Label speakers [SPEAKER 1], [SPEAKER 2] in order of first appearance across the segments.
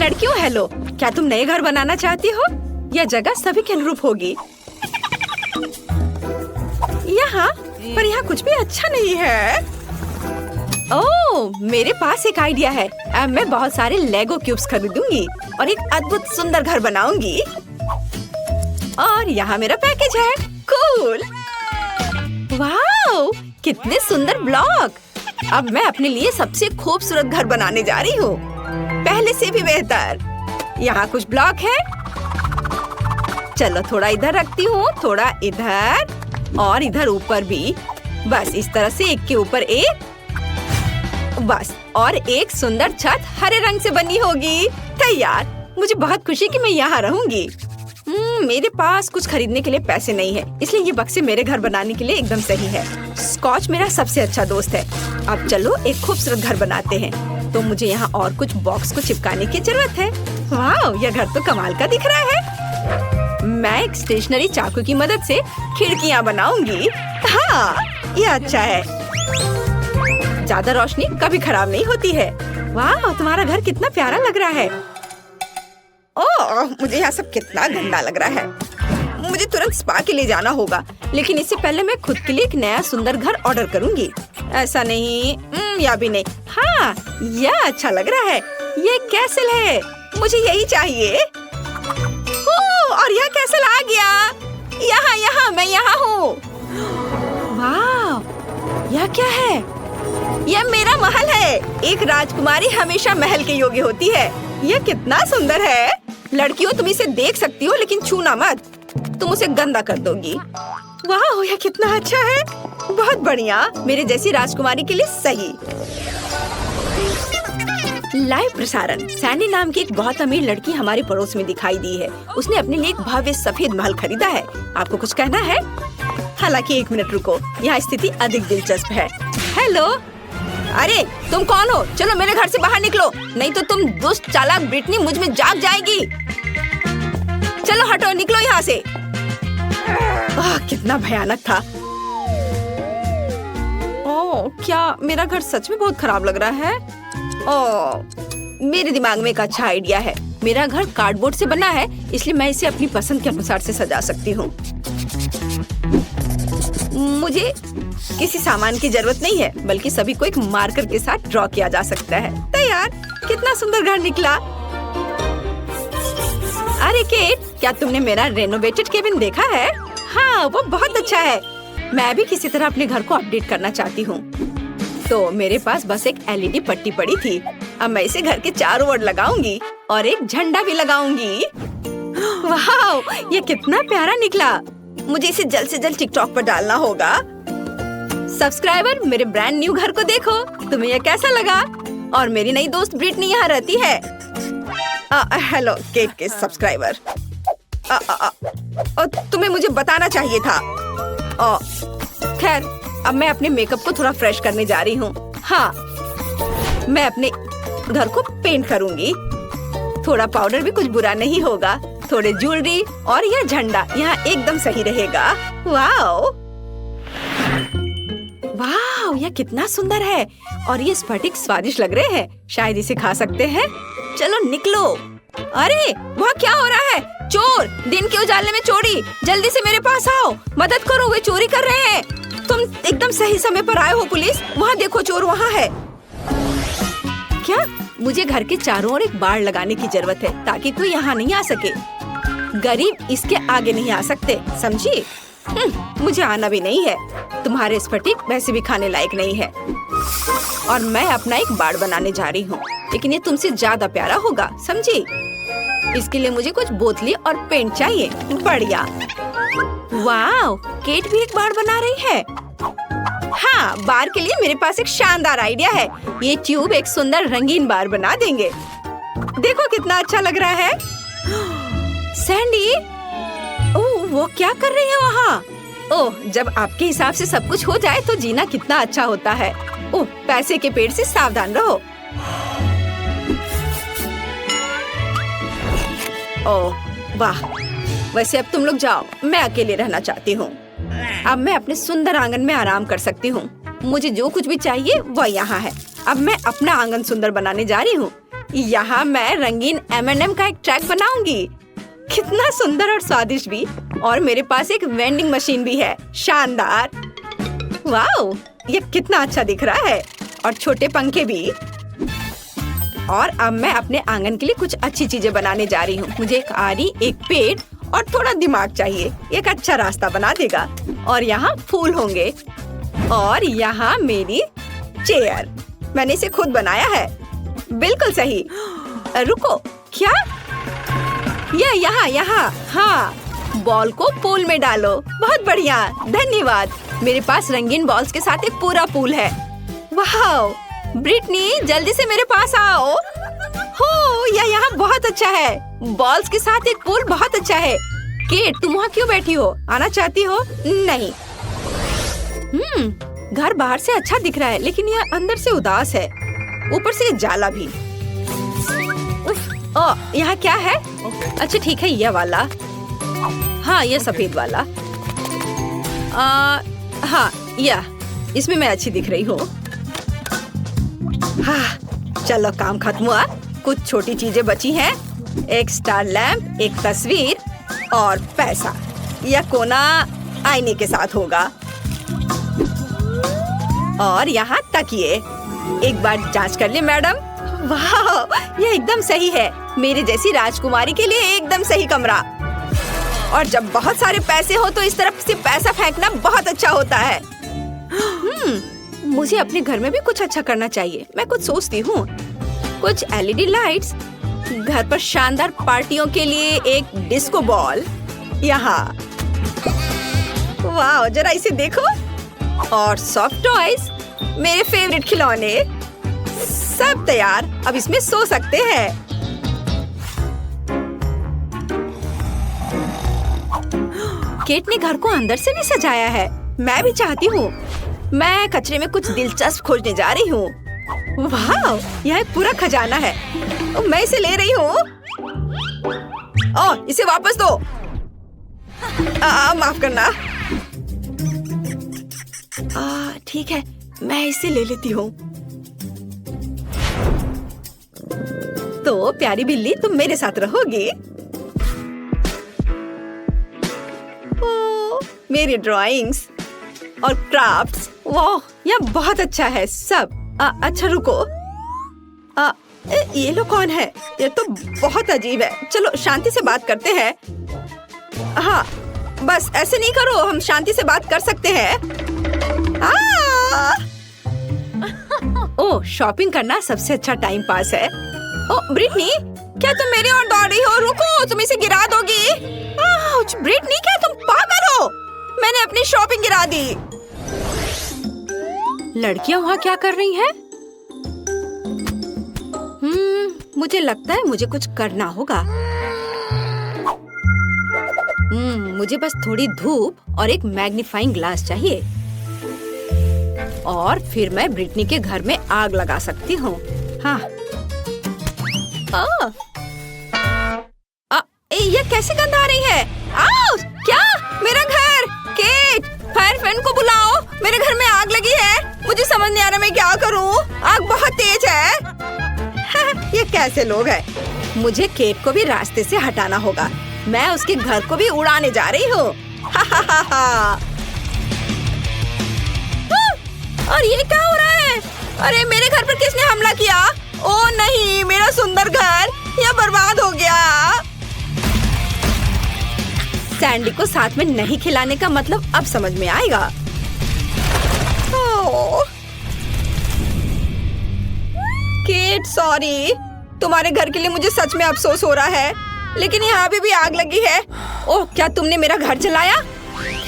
[SPEAKER 1] लड़कियों हेलो, क्या तुम नए घर बनाना चाहती हो? यह जगह सभी के अनुरूप होगी। यहाँ पर यहाँ कुछ भी अच्छा नहीं है। ओह, मेरे पास एक आइडिया है। अब मैं बहुत सारे लेगो क्यूब्स खरीदूंगी और एक अद्भुत सुंदर घर बनाऊंगी। और यहाँ मेरा पैकेज है। कूल! वाओ, कितने सुंदर ब्लॉक! अब मैं अपने लिए सबसे खूबसूरत घर बनाने जा रही हूँ, पहले से भी बेहतर। यहाँ कुछ ब्लॉक है। चलो थोड़ा इधर रखती हूँ, थोड़ा इधर और इधर ऊपर भी। बस इस तरह से एक के ऊपर एक। बस, और एक सुंदर छत हरे रंग से बनी होगी। तैयार। मुझे बहुत खुशी कि मैं यहाँ रहूंगी। मेरे पास कुछ खरीदने के लिए पैसे नहीं है, इसलिए ये बक्से मेरे घर बनाने के लिए एकदम सही है। स्कॉच मेरा सबसे अच्छा दोस्त है। अब चलो एक खूबसूरत घर बनाते हैं। तो मुझे यहाँ और कुछ बॉक्स को चिपकाने की जरूरत है। वाह, यह घर तो कमाल का दिख रहा है। मैं एक स्टेशनरी चाकू की मदद से खिड़कियाँ बनाऊंगी। हाँ, यह अच्छा है। ज्यादा रोशनी कभी खराब नहीं होती है। वाह, तुम्हारा घर कितना प्यारा लग रहा है। ओह, मुझे यहाँ सब कितना गंदा लग रहा है। मुझे तुरंत स्पा के लिए जाना होगा, लेकिन इससे पहले मैं खुद के लिए एक नया सुंदर घर ऑर्डर करूंगी। ऐसा नहीं, या भी नहीं। हाँ, यह अच्छा लग रहा है। ये कैसल है, मुझे यही चाहिए। और यह कैसल आ गया। यहाँ मैं यहाँ हूँ। वाह, यह क्या है? यह मेरा महल है। एक राजकुमारी हमेशा महल के योग्य होती है। यह कितना सुंदर है। लड़कियों, तुम इसे देख सकती हो, लेकिन छूना मत, तुम उसे गंदा कर दोगी। वाह, यह कितना अच्छा है। बहुत बढ़िया, मेरे जैसी राजकुमारी के लिए सही। लाइव प्रसारण। सैंडी नाम की एक बहुत अमीर लड़की हमारे पड़ोस में दिखाई दी है। उसने अपने लिए एक भव्य सफेद महल खरीदा है। आपको कुछ कहना है? हालांकि 1 मिनट रुको, यहाँ स्थिति अधिक दिलचस्प है। हेलो, अरे तुम कौन हो? चलो मेरे घर से बाहर निकलो, नहीं तो तुम दुष्ट चालाक ब्रिटनी मुझ में जाग जाएगी। चलो हटो, निकलो यहाँ से। कितना भयानक था। ओह, क्या मेरा घर सच में बहुत खराब लग रहा है। ओह, मेरे दिमाग में एक अच्छा आइडिया है। मेरा घर कार्डबोर्ड से बना है, इसलिए मैं इसे अपनी पसंद के अनुसार से सजा सकती हूँ। मुझे किसी सामान की जरूरत नहीं है, बल्कि सभी को एक मार्कर के साथ ड्रॉ किया जा सकता है। तैयार। कितना सुंदर घर निकला। अरे केट, क्या तुमने मेरा रेनोवेटेड केबिन देखा है? हाँ, वो बहुत अच्छा है। मैं भी किसी तरह अपने घर को अपडेट करना चाहती हूँ। तो मेरे पास बस एक LED पट्टी पड़ी थी। अब मैं इसे घर के चारों ओर लगाऊंगी और एक झंडा भी लगाऊंगी। वाह, ये कितना प्यारा निकला। मुझे इसे जल्द से जल्द टिकटॉक पर डालना होगा। सब्सक्राइबर, मेरे ब्रांड न्यू घर को देखो। तुम्हें यह कैसा लगा? और मेरी नई दोस्त ब्रिटनी यहाँ रहती है। हेलो केट के सब्सक्राइबर। तुम्हें मुझे बताना चाहिए था। खैर, अब मैं अपने मेकअप को थोड़ा फ्रेश करने जा रही हूँ। हाँ, मैं अपने घर को पेंट करूँगी। थोड़ा पाउडर भी कुछ बुरा नहीं होगा। थोड़े ज्वेलरी और यह झंडा यहाँ एकदम सही रहेगा। वाओ, वाओ, यह कितना सुंदर है। और ये स्फटिक स्वादिष्ट लग रहे हैं। शायद इसे खा सकते हैं। चलो निकलो। अरे, वहाँ क्या हो रहा है? चोर! दिन के उजाले में चोरी! जल्दी से मेरे पास आओ, मदद करो, वे चोरी कर रहे हैं। तुम एकदम सही समय पर आए हो पुलिस। वहाँ देखो, चोर वहाँ है। क्या? मुझे घर के चारों ओर एक बाड़ लगाने की जरूरत है, ताकि कोई यहाँ नहीं आ सके। गरीब इसके आगे नहीं आ सकते, समझी? मुझे आना भी नहीं है। तुम्हारे स्फटिक वैसे भी खाने लायक नहीं है। और मैं अपना एक बाड़ बनाने जा रही हूँ, लेकिन ये तुमसे ज्यादा प्यारा होगा, समझी? इसके लिए मुझे कुछ बोतली और पेंट चाहिए। बढ़िया। वाह, केट भी एक बाड़ बना रही है। हाँ, बार के लिए मेरे पास एक शानदार आइडिया है। ये ट्यूब एक सुंदर रंगीन बार बना देंगे। देखो कितना अच्छा लग रहा है। सैंडी, ओह, वो क्या कर रही है वहाँ? ओह, जब आपके हिसाब से सब कुछ हो जाए तो जीना कितना अच्छा होता है। ओह, पैसे के पेड़ से सावधान रहो। ओह, वाह। वैसे अब तुम लोग जाओ, मैं अकेले रहना चाहती हूँ। अब मैं अपने सुंदर आंगन में आराम कर सकती हूँ। मुझे जो कुछ भी चाहिए वह यहाँ है। अब मैं अपना आंगन सुंदर बनाने जा रही हूँ। यहाँ मैं रंगीन M&M का एक ट्रैक बनाऊंगी। कितना सुंदर और स्वादिष्ट भी। और मेरे पास एक वेंडिंग मशीन भी है। शानदार। वाओ, ये कितना अच्छा दिख रहा है। और छोटे पंखे भी। और अब मैं अपने आंगन के लिए कुछ अच्छी चीजें बनाने जा रही हूँ। मुझे एक आरी, एक पेड़ और थोड़ा दिमाग चाहिए। एक अच्छा रास्ता बना देगा। और यहाँ फूल होंगे। और यहाँ मेरी चेयर। मैंने इसे खुद बनाया है। बिल्कुल सही। रुको, क्या? यहाँ। हाँ, बॉल को पूल में डालो। बहुत बढ़िया, धन्यवाद। मेरे पास रंगीन बॉल्स के साथ एक पूरा पूल है। वाह, ब्रिटनी जल्दी से मेरे पास आओ। हो, यह यहाँ बहुत अच्छा है। बॉल्स के साथ एक पूल बहुत अच्छा है। केट, तुम वहाँ क्यों बैठी हो? आना चाहती हो? नहीं। घर बाहर से अच्छा दिख रहा है, लेकिन यह अंदर से उदास है। ऊपर से जाला भी। यहाँ क्या है? अच्छा ठीक है, यह वाला। हाँ, यह सफेद वाला। हाँ, यह इसमें मैं अच्छी दिख रही हूँ। हाँ, चलो काम खत्म हुआ। कुछ छोटी चीजें बची हैं। एक स्टार लैंप, एक तस्वीर और पैसा। यह कोना आईने के साथ होगा। और यहाँ तकिए। एक बार जांच कर ले मैडम। वाह, यह एकदम सही है। मेरे जैसी राजकुमारी के लिए एकदम सही कमरा। और जब बहुत सारे पैसे हो तो इस तरफ से पैसा फेंकना बहुत अच्छा होता है। मुझे अपने घर में भी कुछ अच्छा करना चाहिए। मैं कुछ सोचती हूँ। कुछ LED लाइट्स। घर पर शानदार पार्टियों के लिए एक डिस्को बॉल। यहाँ। वाह, जरा इसे देखो। और सॉफ्ट टॉयज, मेरे फेवरेट खिलौने। सब तैयार। अब इसमें सो सकते हैं। केट ने घर को अंदर से भी सजाया है। मैं भी चाहती हूँ। मैं कचरे में कुछ दिलचस्प खोजने जा रही हूँ। वाह, यह एक पूरा खजाना है। मैं इसे ले रही हूँ। इसे वापस दो। माफ करना। ठीक है, मैं इसे ले लेती हूँ। तो प्यारी बिल्ली, तुम मेरे साथ रहोगी। मेरी ड्राइंग्स और क्राफ्ट्स। वाह, यह बहुत अच्छा है सब। अच्छा रुको। ये लोग कौन है? ये तो बहुत अजीब है। चलो शांति से बात करते हैं। हाँ, बस ऐसे नहीं करो। हम शांति से बात कर सकते हैं। ओह, शॉपिंग करना सबसे अच्छा टाइम पास है। ओह ब्रिटनी, क्या तुम मेरी ओर दौड़ रही हो? रुको, तुम इसे गिरा दोगी। ब्रिटनी, क्या तुम पागल हो? मैंने अपनी शॉपिंग गिरा दी। लड़कियां वहाँ क्या कर रही हैं? मुझे लगता है मुझे कुछ करना होगा। मुझे बस थोड़ी धूप और एक मैग्नीफाइंग ग्लास चाहिए। और फिर मैं ब्रिटनी के घर में आग लगा सकती हूँ। हाँ। ये कैसे गंध आ रही है? क्या? मेरा घर! केट, फायर फैन को बुलाओ। मेरे घर में आग लगी है। मुझे समझ नहीं आ रहा मैं क्या करूँ। आग बहुत तेज है। ये कैसे लोग हैं? मुझे केट को भी रास्ते से हटाना होगा। मैं उसके घर को भी उड़ाने जा रही हूँ। और ये क्या हो रहा है? अरे मेरे घर पर किसने हमला किया? ओह नहीं, मेरा सुंदर घर यह बर्बाद हो गया। सैंडी को साथ में नहीं खिलाने का मतलब अब समझ में आएगा। Kate, sorry. तुम्हारे घर के लिए मुझे सच में अफसोस हो रहा है, लेकिन यहाँ भी आग लगी है। ओह, क्या तुमने मेरा घर जलाया?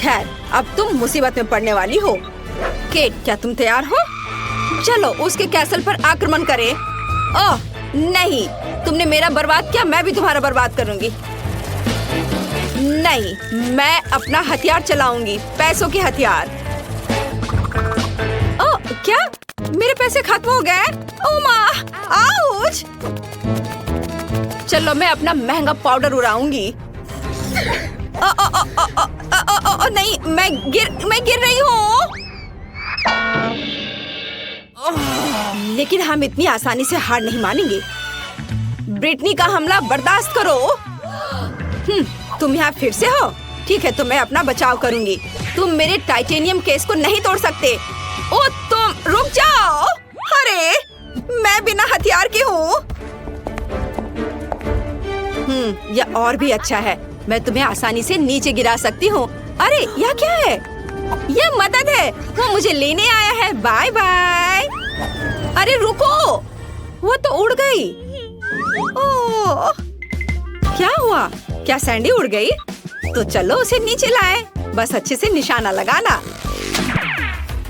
[SPEAKER 1] खैर, अब तुम मुसीबत में पड़ने वाली हो। केट, क्या तुम तैयार हो? चलो उसके कैसल पर आक्रमण करें। ओह नहीं, तुमने मेरा बर्बाद किया, मैं भी तुम्हारा बर्बाद करूंगी। नहीं, मैं अपना हथियार चलाऊंगी, पैसों के हथियार। ओह, क्या? मेरे पैसे खत्म हो गए? ओह माँ, आउच! चलो मैं अपना महंगा पाउडर उड़ाऊंगी। नहीं, मैं गिर रही हूँ। लेकिन हम इतनी आसानी से हार नहीं मानेंगे। ब्रिटनी का हमला बर्दाश्त करो। तुम यहाँ फिर से हो? ठीक है, तो मैं अपना बचाव करूंगी। तुम मेरे टाइटेनियम केस को नहीं तोड़ सकते। ओ तुम रुक जाओ। अरे मैं बिना हथियार की हूँ। यह और भी अच्छा है। मैं तुम्हें आसानी से नीचे गिरा सकती हूँ। अरे यह क्या है? यह मदद है। वो मुझे लेने आया है। Bye bye. अरे रुको, वो तो उड़ गई। ओह, क्या हुआ? क्या सैंडी उड़ गई? तो चलो उसे नीचे लाए। बस अच्छे से निशाना लगाना।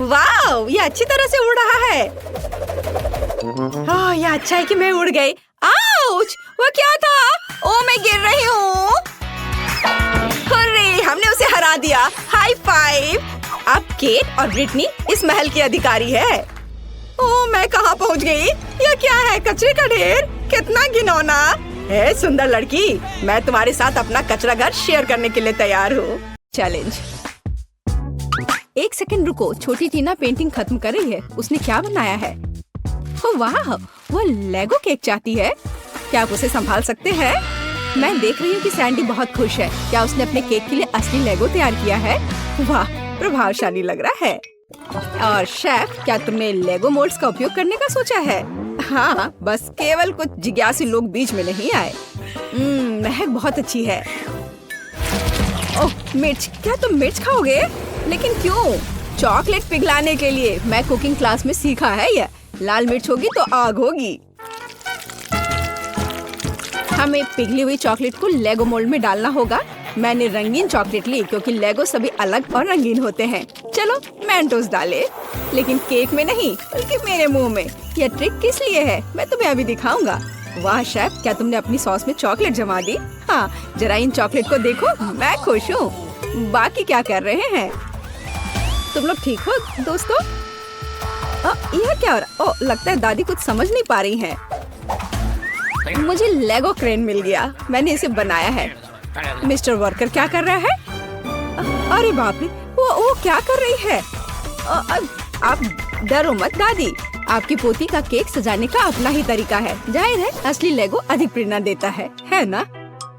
[SPEAKER 1] वाह, ये अच्छी तरह से उड़ रहा है। ओह, यह अच्छा है कि मैं उड़ गई। आउच! वो क्या था? ओह, मैं गिर रही हूँ। अरे, हमने उसे हरा दिया। High five. अब केट और ब्रिटनी इस महल की अधिकारी है। ओह, मैं कहाँ पहुँच गई? यह क्या है? कचरे का ढेर। कितना घिनौना है। सुंदर लड़की, मैं तुम्हारे साथ अपना कचरा घर शेयर करने के लिए तैयार हूँ। चैलेंज। एक सेकंड रुको, छोटी टीना पेंटिंग खत्म कर रही है। उसने क्या बनाया है? ओह वाह, वो लेगो केक चाहती है। क्या आप उसे संभाल सकते हैं? मैं देख रही हूँ कि सैंडी बहुत खुश है। क्या उसने अपने केक के लिए असली लेगो तैयार किया है? वाह, प्रभावशाली लग रहा है। और शेफ, क्या तुमने लेगो मोल्ड्स का उपयोग करने का सोचा है? हाँ, बस केवल कुछ जिज्ञासु लोग बीच में नहीं आए। महक बहुत अच्छी है। ओह मिर्च, क्या तुम मिर्च खाओगे? लेकिन क्यों? चॉकलेट पिघलाने के लिए। मैं कुकिंग क्लास में सीखा है यह। लाल मिर्च होगी तो आग होगी। हमें पिघली हुई चॉकलेट को लेगो मोल्ड में डालना होगा। मैंने रंगीन चॉकलेट ली क्योंकि लेगो सभी अलग और रंगीन होते हैं। चलो मेंटोस डाले, लेकिन केक में नहीं बल्कि मेरे मुंह में। यह ट्रिक किस लिए है मैं तुम्हें अभी दिखाऊंगा। वाह शेफ, क्या तुमने अपनी सॉस में चॉकलेट जमा दी? हाँ, जरा इन चॉकलेट को देखो। मैं खुश हूँ। बाकी क्या कर रहे हैं तुम लोग? ठीक हो दोस्तों? यह क्या हो रहा? ओह, लगता है दादी कुछ समझ नहीं पा रही हैं। मुझे लेगो क्रेन मिल गया। मैंने इसे बनाया है। मिस्टर वर्कर क्या कर रहा है? अरे बाप रे, वो क्या कर रही है? आप डरो मत दादी। आपकी पोती का केक सजाने का अपना ही तरीका है। जाहिर है असली लेगो अधिक प्रेरणा देता है ना?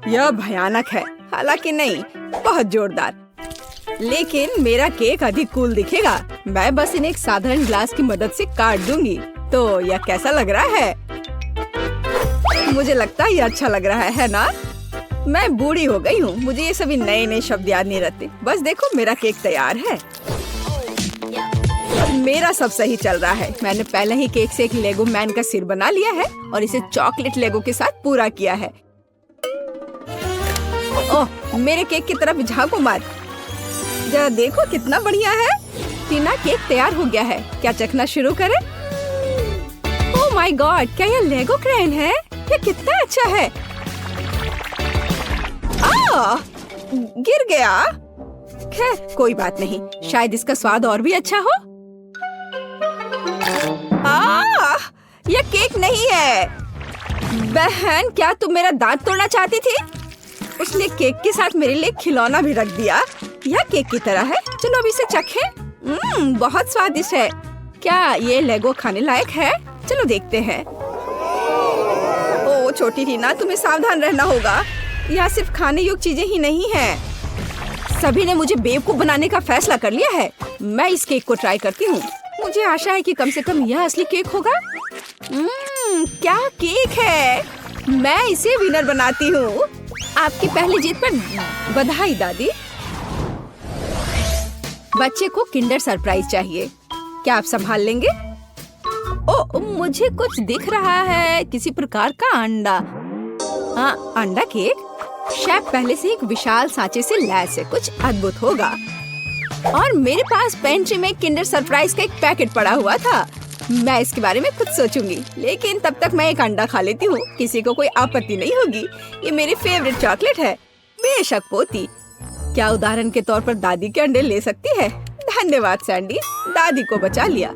[SPEAKER 1] यह भयानक है। हालांकि नहीं, बहुत जोरदार। लेकिन मेरा केक अधिक कूल दिखेगा। मैं बस इन्हें एक साधारण ग्लास की मदद से काट दूंगी। तो यह कैसा लग रहा है? मुझे लगता है यह अच्छा लग रहा है ना? मैं बूढ़ी हो गई हूँ। मुझे ये सभी नए नए शब्द याद नहीं रहते। बस देखो, मेरा केक तैयार है। और मेरा सब सही चल रहा है। मैंने पहले ही केक से एक लेगो मैन का सिर बना लिया है और इसे चॉकलेट लेगो के साथ पूरा किया है। ओह, मेरे केक की तरफ झांको मत। जरा देखो कितना बढ़िया है। टीना, केक तैयार हो गया है। क्या चखना शुरू करें? ओह माय गॉड, क्या यह लेगो क्रेन है? यह कितना अच्छा है। गिर गया। खैर कोई बात नहीं, शायद इसका स्वाद और भी अच्छा हो। यह केक नहीं है। बहन, क्या तुम मेरा दांत तोड़ना चाहती थी? उसने केक के साथ मेरे लिए खिलौना भी रख दिया। यह केक की तरह है। चलो अब इसे चखें। बहुत स्वादिष्ट है। क्या ये लेगो खाने लायक है? चलो देखते हैं। ओ छोटी टीना, तुम्हें सावधान रहना होगा। यह सिर्फ खाने योग्य चीजें ही नहीं है। सभी ने मुझे बेवकूफ बनाने का फैसला कर लिया है। मैं इस केक को ट्राई करती हूँ। मुझे आशा है कि कम से कम यह असली केक होगा। क्या केक है। मैं इसे विनर बनाती हूँ। आपकी पहली जीत पर बधाई दादी। बच्चे को किंडर सरप्राइज चाहिए। क्या आप संभाल लेंगे? ओ, मुझे कुछ दिख रहा है। किसी प्रकार का अंडा। हाँ, अंडा केक। शेफ पहले से एक विशाल सांचे से लैस है। कुछ अद्भुत होगा। और मेरे पास पेंट्री में किंडर सरप्राइज का एक पैकेट पड़ा हुआ था। मैं इसके बारे में कुछ सोचूंगी, लेकिन तब तक मैं एक अंडा खा लेती हूँ। किसी को कोई आपत्ति नहीं होगी। ये मेरी फेवरेट चॉकलेट है। बेशक पोती। क्या उदाहरण के तौर पर दादी के अंडे ले सकती है? धन्यवाद सैंडी, दादी को बचा लिया।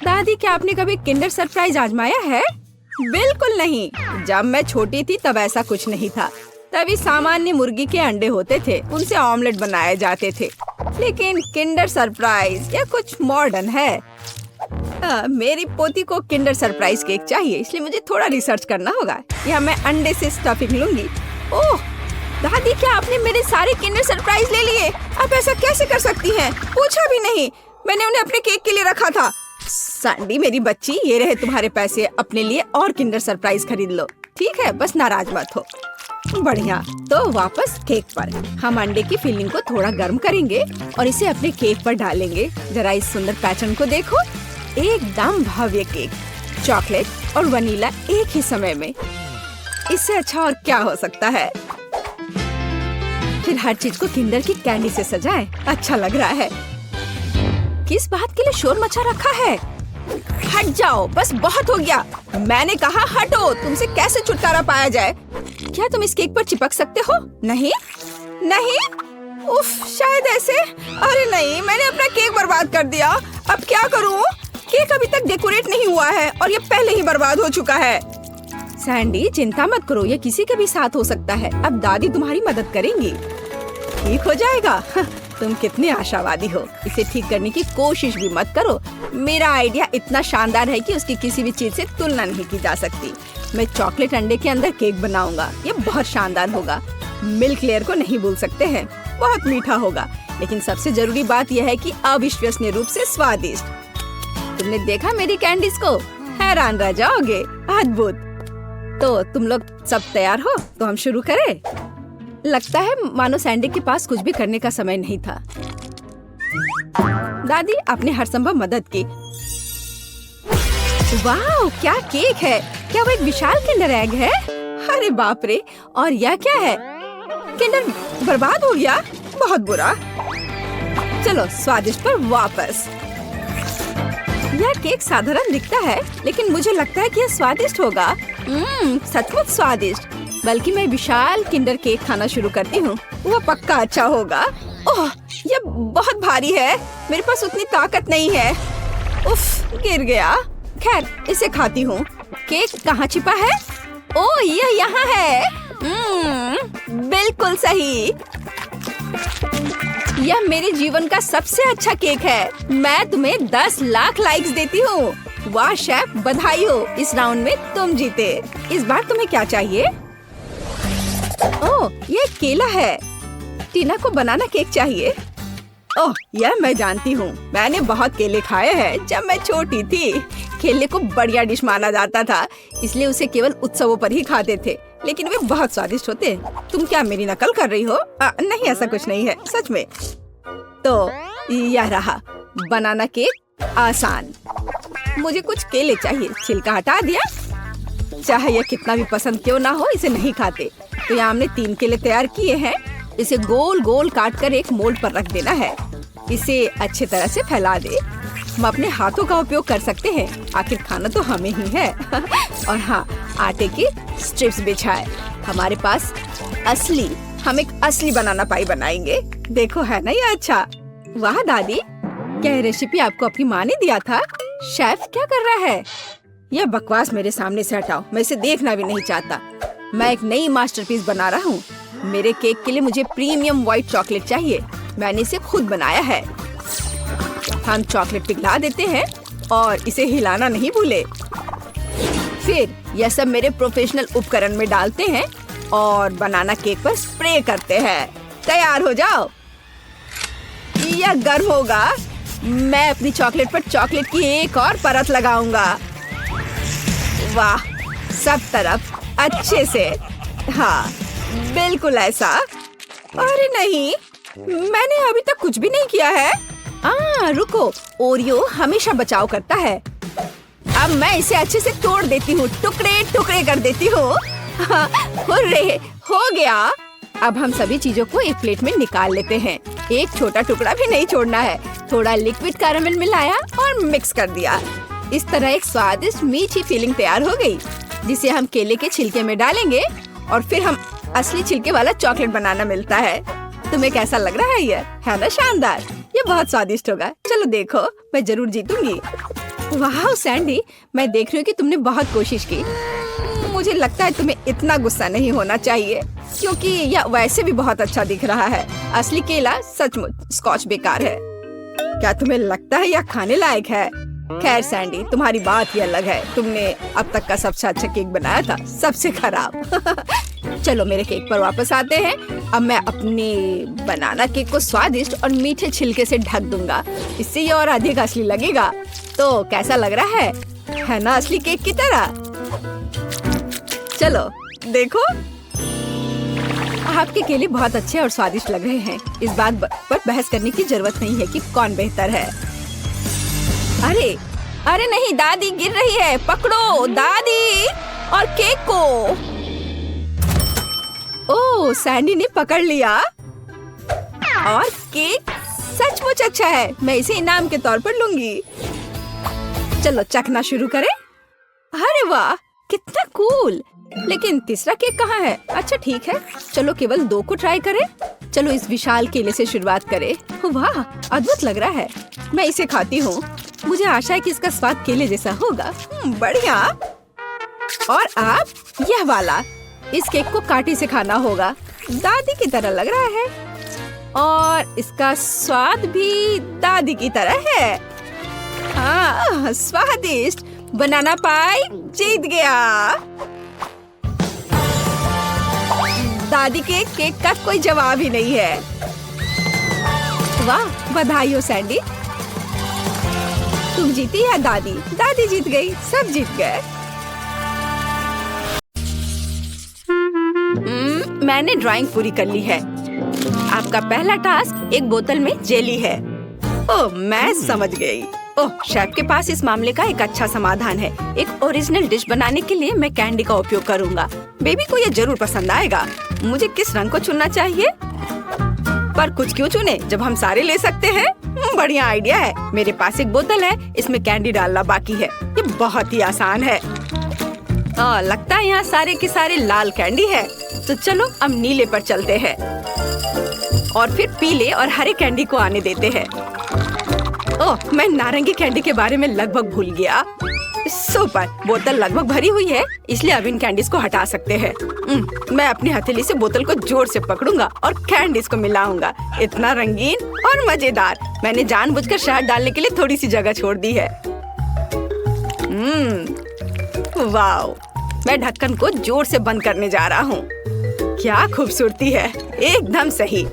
[SPEAKER 1] दादी, क्या आपने कभी किंडर सरप्राइज आजमाया है? बिल्कुल नहीं। जब मैं छोटी थी तब ऐसा कुछ नहीं था। तभी सामान्य मुर्गी के अंडे होते थे, उनसे ऑमलेट बनाए जाते थे। लेकिन किंडर सरप्राइज यह कुछ मॉडर्न है। मेरी पोती को किंडर सरप्राइज केक चाहिए, इसलिए मुझे थोड़ा रिसर्च करना होगा। यहाँ मैं अंडे से स्टफिंग लूंगी। ओह दादी, क्या आपने मेरे सारे किंडर सरप्राइज ले लिए? आप ऐसा कैसे कर सकती हैं? पूछा भी नहीं, मैंने उन्हें अपने केक के लिए रखा था। सैंडी मेरी बच्ची, ये रहे तुम्हारे पैसे, अपने लिए और किंडर सरप्राइज खरीद लो। ठीक है, बस नाराज मत हो। बढ़िया, तो वापस केक पर। हम अंडे की फिलिंग को थोड़ा गर्म करेंगे और इसे अपने केक पर डालेंगे। जरा इस सुंदर पैटर्न को देखो, एकदम भव्य केक, चॉकलेट और वनीला एक ही समय में। इससे अच्छा और क्या हो सकता है? फिर हर चीज को किंडर की कैंडी से सजाएं। अच्छा लग रहा है। किस बात के लिए शोर मचा रखा है? हट जाओ, बस बहुत हो गया। मैंने कहा हटो। तुमसे कैसे छुटकारा पाया जाए? क्या तुम इस केक पर चिपक सकते हो? नहीं नहीं, उफ, शायद ऐसे। अरे नहीं, मैंने अपना केक बर्बाद कर दिया। अब क्या करूं? केक अभी तक डेकोरेट नहीं हुआ है और ये पहले ही बर्बाद हो चुका है। सैंडी चिंता मत करो, ये किसी के भी साथ हो सकता है। अब दादी तुम्हारी मदद करेंगी। ठीक हो जाएगा। तुम कितने आशावादी हो। इसे ठीक करने की कोशिश भी मत करो। मेरा आइडिया इतना शानदार है कि उसकी किसी भी चीज से तुलना नहीं की जा सकती। मैं चॉकलेट अंडे के अंदर केक बनाऊंगा। ये बहुत शानदार होगा। मिल्क लेयर को नहीं भूल सकते हैं, बहुत मीठा होगा। लेकिन सबसे जरूरी बात यह है कि अविश्वसनीय रूप से स्वादिष्ट। तुमने देखा मेरी कैंडीज को? हैरान रह जाओगे। अद्भुत। तो तुम लोग सब तैयार हो? तो हम शुरू करें। लगता है मानो सैंडी के पास कुछ भी करने का समय नहीं था। दादी, आपने हर संभव मदद की। वाह, क्या केक है! क्या वो एक विशाल किंडर एग है? अरे बाप रे! और यह क्या है? किंडर बर्बाद हो गया। बहुत बुरा। चलो स्वादिष्ट पर वापस। यह केक साधारण दिखता है, लेकिन मुझे लगता है कि यह स्वादिष्ट होगा। सचमुच स्वादिष्ट। बल्कि मैं विशाल किंडर केक खाना शुरू करती हूँ। वो पक्का अच्छा होगा। ओह, यह बहुत भारी है। मेरे पास उतनी ताकत नहीं है। उफ, गिर गया। खैर, इसे खाती हूँ। केक कहाँ छिपा है? ओह, यह यहाँ है। बिल्कुल सही। यह मेरे जीवन का सबसे अच्छा केक है। मैं तुम्हें 10 लाख लाइक्स देती हूँ। वाह शेफ, बधाई हो। इस राउंड में तुम जीते। इस बार तुम्हें क्या चाहिए? ओह, ये केला है। टीना को बनाना केक चाहिए। ओह, यह मैं जानती हूँ। मैंने बहुत केले खाए हैं जब मैं छोटी थी। केले को बढ़िया डिश माना जाता था, इसलिए उसे केवल उत्सवों पर ही खाते थे। लेकिन वे बहुत स्वादिष्ट होते हैं। तुम क्या मेरी नकल कर रही हो? नहीं, ऐसा कुछ नहीं है, सच में। तो यह रहा बनाना केक। आसान। मुझे कुछ केले चाहिए। छिलका हटा दिया। चाहे यह कितना भी पसंद क्यों ना हो, इसे नहीं खाते। तो यहाँ हमने 3 केले तैयार किए हैं। इसे गोल गोल काट कर एक मोल्ड पर रख देना है। इसे अच्छी तरह से फैला दे। हम अपने हाथों का उपयोग कर सकते हैं, आखिर खाना तो हमें ही है। और हाँ, आटे की स्ट्रिप्स बिछाए। हमारे पास हम एक असली बनाना पाई बनाएंगे। देखो, है ना ये अच्छा? वाह दादी, क्या रेसिपी आपको अपनी माँ ने दिया था? शेफ क्या कर रहा है? यह बकवास मेरे सामने से हटाओ। मैं इसे देखना भी नहीं चाहता। मैं एक नई मास्टरपीस बना रहा हूँ। मेरे केक के लिए मुझे प्रीमियम व्हाइट चॉकलेट चाहिए। मैंने इसे खुद बनाया है। हम चॉकलेट पिघला देते हैं और इसे हिलाना नहीं भूले। फिर यह सब मेरे प्रोफेशनल उपकरण में डालते हैं और बनाना केक पर स्प्रे करते हैं। तैयार हो जाओ। यह गर्म होगा। मैं अपनी चॉकलेट पर चॉकलेट की एक और परत लगाऊंगा। वाह, सब तरफ अच्छे से। हाँ, बिल्कुल ऐसा। अरे नहीं, मैंने अभी तक कुछ भी नहीं किया है। रुको, ओरियो हमेशा बचाव करता है। अब मैं इसे अच्छे से तोड़ देती हूँ, टुकड़े टुकड़े कर देती हूँ। हुर्रे, हो गया। अब हम सभी चीजों को एक प्लेट में निकाल लेते हैं। एक छोटा टुकड़ा भी नहीं छोड़ना है। थोड़ा लिक्विड कैरामेल मिलाया और मिक्स कर दिया। इस तरह एक स्वादिष्ट मीठी फीलिंग तैयार हो गई, जिसे हम केले के छिलके में डालेंगे और फिर हम असली छिलके वाला चॉकलेट बनाना मिलता है। तुम्हें कैसा लग रहा है? ये है ना शानदार? ये बहुत स्वादिष्ट होगा। चलो देखो, मैं जरूर जीतूंगी। वाह सैंडी, मैं देख रही हूँ कि तुमने बहुत कोशिश की। मुझे लगता है तुम्हें इतना गुस्सा नहीं होना चाहिए, क्योंकि यह वैसे भी बहुत अच्छा दिख रहा है। असली केला सचमुच स्कॉच बेकार है। क्या तुम्हें लगता है यह खाने लायक है? खैर सैंडी, तुम्हारी बात ही अलग है। तुमने अब तक का सबसे अच्छा केक बनाया था, सबसे खराब। चलो मेरे केक पर वापस आते हैं। अब मैं अपने बनाना केक को स्वादिष्ट और मीठे छिलके से ढक दूंगा। इससे ये और अधिक असली लगेगा। तो कैसा लग रहा है ना असली केक की तरह? चलो देखो, आपके केले बहुत अच्छे और स्वादिष्ट लग रहे हैं। इस बात पर बहस करने की जरूरत नहीं है कि कौन बेहतर है। अरे अरे नहीं, दादी गिर रही है, पकड़ो दादी और केक को। ओह, सैंडी ने पकड़ लिया और केक सचमुच अच्छा है। मैं इसे इनाम के तौर पर लूंगी। चलो चखना शुरू करें। अरे वाह, कितना कूल। लेकिन तीसरा केक कहाँ है? अच्छा ठीक है, चलो केवल 2 को ट्राई करें। चलो इस विशाल केले से शुरुआत करें। वाह, अद्भुत लग रहा है। मैं इसे खाती हूँ। मुझे आशा है कि इसका स्वाद केले जैसा होगा। बढ़िया। और आप यह वाला, इस केक को कांटे से खाना होगा। दादी की तरह लग रहा है और इसका स्वाद भी दादी की तरह है। हाँ, स्वादिष्ट। बनाना पाई जीत गया। दादी के केक का कोई जवाब ही नहीं है। वाह, बधाई हो सैंडी। तुम जीती या दादी? दादी जीत गई, सब जीत गए। मैंने ड्राइंग पूरी कर ली है। आपका पहला टास्क एक बोतल में जेली है। ओह, मैं समझ गई। ओह, शेफ के पास इस मामले का एक अच्छा समाधान है। एक ओरिजिनल डिश बनाने के लिए मैं कैंडी का उपयोग करूंगा। बेबी को ये जरूर पसंद आएगा। मुझे किस रंग को चुनना चाहिए? पर कुछ क्यों चुने जब हम सारे ले सकते हैं? बढ़िया आइडिया है। मेरे पास एक बोतल है, इसमें कैंडी डालना बाकी है। ये बहुत ही आसान है। लगता है यहाँ सारे के सारे लाल कैंडी है। तो चलो अब नीले पर चलते हैं और फिर पीले और हरे कैंडी को आने देते हैं। ओह, मैं नारंगी कैंडी के बारे में लगभग भूल गया। सुपर, बोतल लगभग भरी हुई है, इसलिए अब इन कैंडीज को हटा सकते हैं। मैं अपनी हथेली से बोतल को जोर से पकड़ूंगा और कैंडीज को मिलाऊंगा। इतना रंगीन और मजेदार। मैंने जानबूझकर शहद डालने के लिए थोड़ी सी जगह छोड़ दी है। वाओ, मैं ढक्कन को जोर से बंद करने जा रहा हूँ। क्या खूबसूरती है, एकदम सही।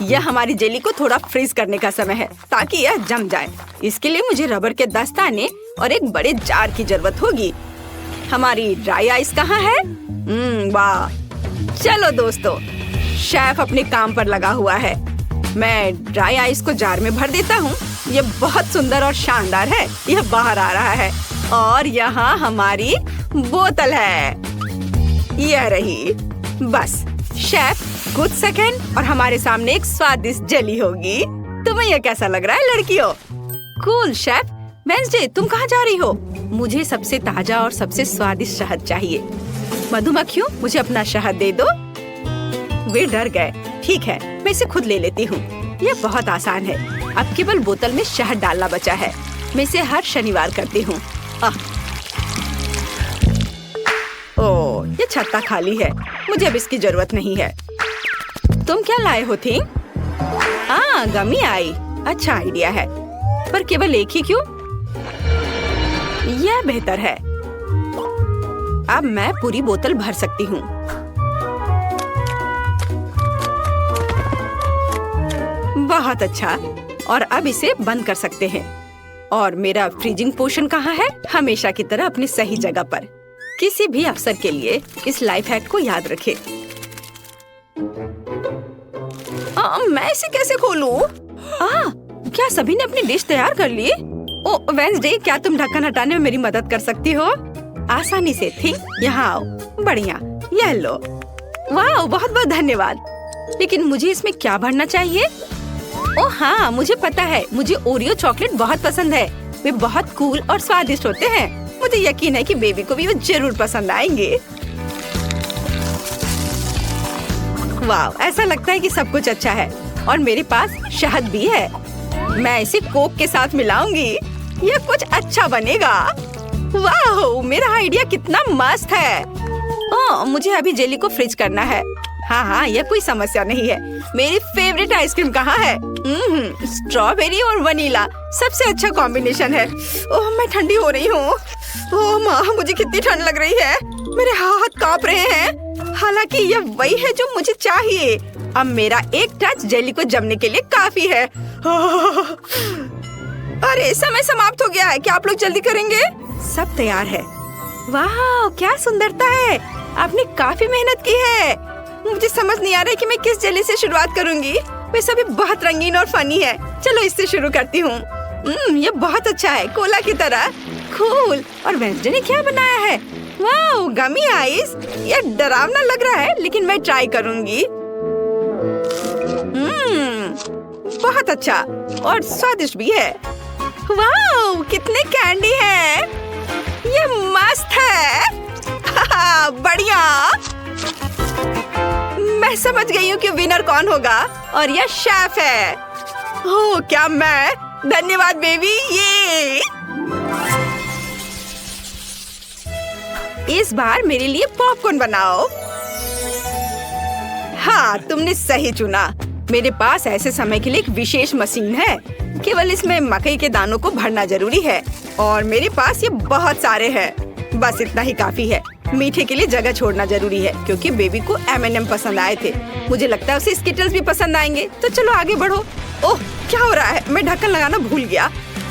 [SPEAKER 1] यह हमारी जेली को थोड़ा फ्रीज करने का समय है ताकि यह जम जाए। इसके लिए मुझे रबर के दस्ताने और एक बड़े जार की जरूरत होगी। हमारी ड्राई आइस कहाँ है? वाह, चलो दोस्तों, शेफ अपने काम पर लगा हुआ है। मैं ड्राई आइस को जार में भर देता हूँ। यह बहुत सुंदर और शानदार है। यह बाहर आ रहा है और यहाँ हमारी बोतल है। यह रही। बस शेफ, कुछ सेकंड और हमारे सामने एक स्वादिष्ट जेली होगी। तुम्हें यह कैसा लग रहा है लड़कियों? Cool chef. वेंसडे, तुम कहाँ जा रही हो? मुझे सबसे ताजा और सबसे स्वादिष्ट शहद चाहिए। मधुमक्खियों, मुझे अपना शहद दे दो। वे डर गए। ठीक है, मैं इसे खुद ले लेती हूँ। यह बहुत आसान है। अब केवल बोतल में शहद डालना बचा है। मैं इसे हर शनिवार करती हूँ। ओह, ये छत्ता खाली है। मुझे अब इसकी जरूरत नहीं है। तुम क्या लाए हो थी? गमी आई। अच्छा आइडिया है, पर केवल एक ही क्यों? यह बेहतर है। अब मैं पूरी बोतल भर सकती हूँ। बहुत अच्छा। और अब इसे बंद कर सकते हैं। और मेरा फ्रीजिंग पोर्शन कहाँ है? हमेशा की तरह अपनी सही जगह पर। किसी भी अवसर के लिए इस लाइफ हैक को याद रखें। मैं इसे कैसे खोलूं? क्या सभी ने अपनी डिश तैयार कर ली? ओह वेंसडे, क्या तुम ढक्कन हटाने में मेरी मदद कर सकती हो? आसानी से। ठीक, यहाँ आओ। बढ़िया, यह लो। वाह, बहुत बहुत धन्यवाद। लेकिन मुझे इसमें क्या भरना चाहिए? ओह हाँ, मुझे पता है। मुझे ओरियो चॉकलेट बहुत पसंद है। वे बहुत कूल और स्वादिष्ट होते हैं। मुझे यकीन है कि बेबी को भी वो जरूर पसंद आएंगे। वाह, ऐसा लगता है कि सब कुछ अच्छा है और मेरे पास शहद भी है। मैं इसे कोक के साथ मिलाऊंगी। यह कुछ अच्छा बनेगा। वाह, मेरा आइडिया कितना मस्त है। मुझे अभी जेली को फ्रीज करना है। हाँ, यह कोई समस्या नहीं है। मेरी फेवरेट आइसक्रीम कहाँ है? स्ट्रॉबेरी और वनीला सबसे अच्छा कॉम्बिनेशन है। ओह, मैं ठंडी हो रही हूँ। ओह माँ, मुझे कितनी ठंड लग रही है। मेरे हाथ कांप रहे हैं। हालांकि यह वही है जो मुझे चाहिए। अब मेरा एक टच जेली को जमने के लिए काफी है। अरे, समय समाप्त हो गया है। क्या आप लोग जल्दी करेंगे? सब तैयार है। वाह, क्या सुंदरता है। आपने काफी मेहनत की है। मुझे समझ नहीं आ रहा है कि मैं किस जेली से शुरुआत करूंगी। वे सभी बहुत रंगीन और फनी है। चलो इससे शुरू करती हूँ। ये बहुत अच्छा है, कोला की तरह। कूल। और वेंसडे ने क्या बनाया है? वाह, गमी आइस। यह डरावना लग रहा है, लेकिन मैं ट्राई करूंगी। बहुत अच्छा और स्वादिष्ट भी है। वाह, कितने कैंडी है। ये मस्त है। बढ़िया। मैं समझ गई हूँ कि विनर कौन होगा, और यह शेफ है। ओह, क्या मैं? धन्यवाद बेबी। ये इस बार मेरे लिए पॉपकॉर्न बनाओ। हाँ, तुमने सही चुना। मेरे पास ऐसे समय के लिए एक विशेष मशीन है। केवल इसमें मकई के दानों को भरना जरूरी है, और मेरे पास ये बहुत सारे हैं। बस इतना ही काफी है। मीठे के लिए जगह छोड़ना जरूरी है, क्योंकि बेबी को M&M पसंद आए थे। मुझे लगता है उसे स्किटल्स भी पसंद आएंगे। तो चलो आगे बढ़ो। ओह, क्या हो रहा है? मैं ढक्कन लगाना भूल गया।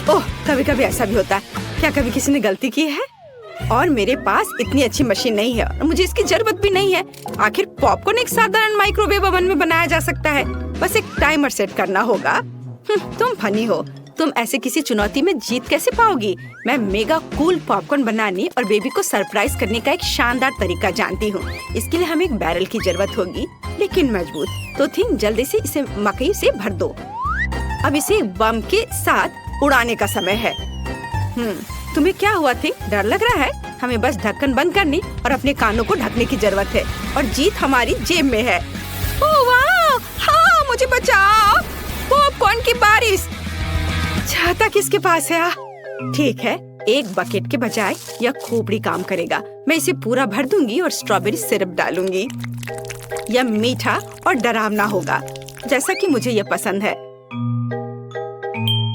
[SPEAKER 1] ओह, कभी कभी ऐसा भी होता है। क्या कभी किसी ने गलती की है? और मेरे पास इतनी अच्छी मशीन नहीं है, और मुझे इसकी जरूरत भी नहीं है। आखिर पॉपकॉर्न एक साधारण माइक्रोवेव ओवन में बनाया जा सकता है। बस एक टाइमर सेट करना होगा। तुम फनी हो। तुम ऐसे किसी चुनौती में जीत कैसे पाओगी? मैं मेगा कूल पॉपकॉर्न बनाने और बेबी को सरप्राइज करने का एक शानदार तरीका जानती हूँ। इसके लिए हमें एक बैरल की जरूरत होगी, लेकिन मजबूत। तो थिंक जल्दी से इसे मकई से भर दो। अब इसे बम के साथ उड़ाने का समय है। तुम्हें क्या हुआ थी? डर लग रहा है? हमें बस ढक्कन बंद करने और अपने कानों को ढकने की जरूरत है, और जीत हमारी जेब में है। ओह वाह! हाँ, मुझे बचाओ। पॉपकॉर्न की बारिश। छाता किसके पास है? ठीक है, एक बकेट के बजाय यह खोपड़ी काम करेगा। मैं इसे पूरा भर दूंगी और स्ट्रॉबेरी सिरप डालूंगी। यह मीठा और डरावना होगा, जैसा कि मुझे यह पसंद है।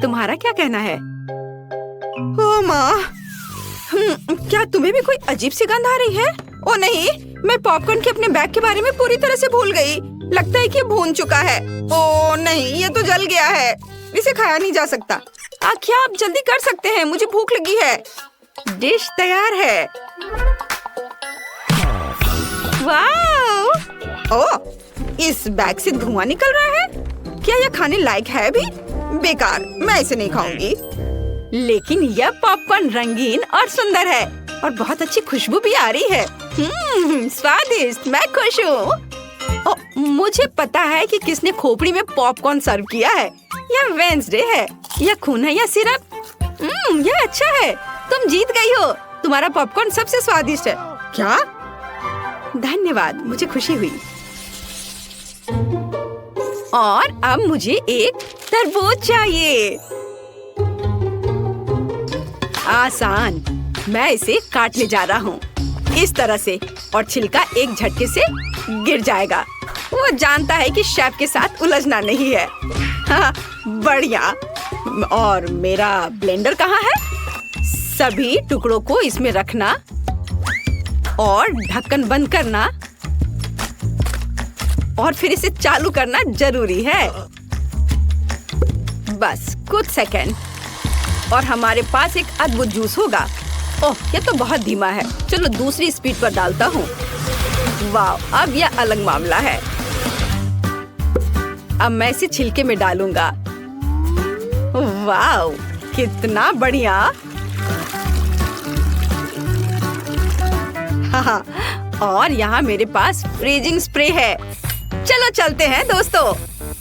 [SPEAKER 1] तुम्हारा क्या कहना है? ओह माँ, क्या तुम्हें भी कोई अजीब सी गंध आ रही है? ओ नहीं, मैं पॉपकॉर्न के अपने बैग के बारे में पूरी तरह से भूल गई। लगता है कि ये भून चुका है। ओ नहीं, ये तो जल गया है। इसे खाया नहीं जा सकता। क्या आप जल्दी कर सकते हैं? मुझे भूख लगी है। डिश तैयार है। वाह! ओह, इस बैग से धुआं निकल रहा है। क्या यह खाने लायक है भी? बेकार, मैं इसे नहीं खाऊंगी। लेकिन यह पॉपकॉर्न रंगीन और सुंदर है, और बहुत अच्छी खुशबू भी आ रही है। स्वादिष्ट। मैं खुश हूँ। मुझे पता है कि किसने खोपड़ी में पॉपकॉर्न सर्व किया है। यह वेंसडे है। यह खून है या सिरप? यह अच्छा है। तुम जीत गई हो। तुम्हारा पॉपकॉर्न सबसे स्वादिष्ट है। क्या? धन्यवाद, मुझे खुशी हुई। और अब मुझे एक तरबूज चाहिए। आसान। मैं इसे काटने जा रहा हूँ, इस तरह से, और छिलका एक झटके से गिर जाएगा। वो जानता है कि शेफ के साथ उलझना नहीं है। हाँ, बढ़िया। और मेरा ब्लेंडर कहाँ है? सभी टुकड़ों को इसमें रखना और ढक्कन बंद करना, और फिर इसे चालू करना जरूरी है। बस कुछ सेकंड, और हमारे पास एक अद्भुत जूस होगा। ओह, ये तो बहुत धीमा है। चलो दूसरी स्पीड पर डालता हूँ। वाह, अब यह अलग मामला है। अब मैं इसे छिलके में डालूंगा। वाह, कितना बढ़िया। हाँ, और यहाँ मेरे पास फ्रीजिंग स्प्रे है। चलो चलते हैं दोस्तों।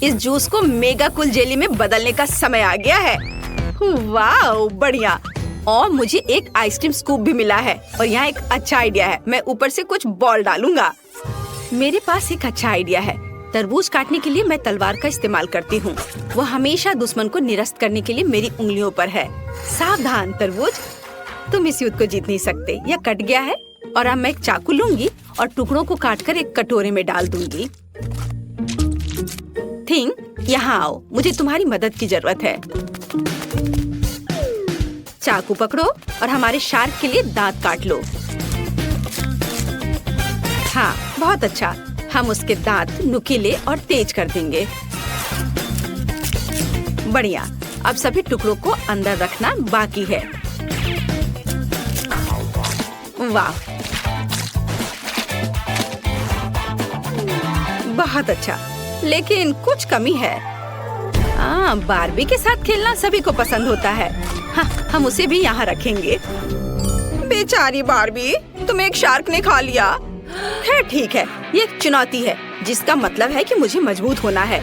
[SPEAKER 1] इस जूस को मेगा कूल जेली में बदलने का समय आ गया है। वाह, बढ़िया। और मुझे एक आइसक्रीम स्कूप भी मिला है, और यहाँ एक अच्छा आइडिया है। मैं ऊपर से कुछ बॉल डालूंगा। मेरे पास एक अच्छा आइडिया है। तरबूज काटने के लिए मैं तलवार का इस्तेमाल करती हूँ। वो हमेशा दुश्मन को निरस्त करने के लिए मेरी उंगलियों पर है। सावधान तरबूज, तुम इस युद्ध को जीत नहीं सकते। यह कट गया है, और अब मैं एक चाकू लूंगी और टुकड़ों को काटकर एक कटोरे में डाल दूंगी। थिंग, यहाँ आओ, मुझे तुम्हारी मदद की जरूरत है। चाकू पकड़ो और हमारे शार्क के लिए दांत काट लो। हाँ, बहुत अच्छा। हम उसके दांत नुकीले और तेज कर देंगे। बढ़िया। अब सभी टुकड़ों को अंदर रखना बाकी है। वाह, बहुत अच्छा, लेकिन कुछ कमी है। बारबी के साथ खेलना सभी को पसंद होता है। हाँ, हम उसे भी यहाँ रखेंगे। बेचारी बारबी, तुम्हें एक शार्क ने खा लिया। खैर ठीक है, ये एक चुनौती है, जिसका मतलब है कि मुझे मजबूत होना है।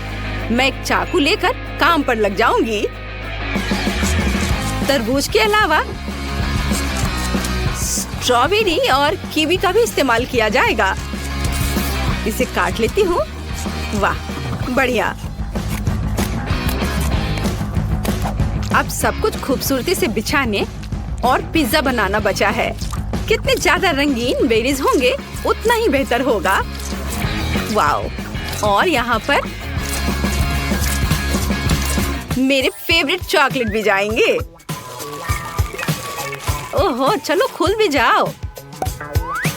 [SPEAKER 1] मैं एक चाकू लेकर काम पर लग जाऊंगी। तरबूज के अलावा स्ट्रॉबेरी और कीवी का भी इस्तेमाल किया जाएगा। इसे काट लेती हूँ। वाह, बढ़िया। अब सब कुछ खूबसूरती से बिछाने और पिज्जा बनाना बचा है। कितने ज्यादा रंगीन बेरीज होंगे उतना ही बेहतर होगा। वाओ, और यहाँ पर मेरे फेवरेट चॉकलेट भी जाएंगे। ओहो, चलो खुल भी जाओ।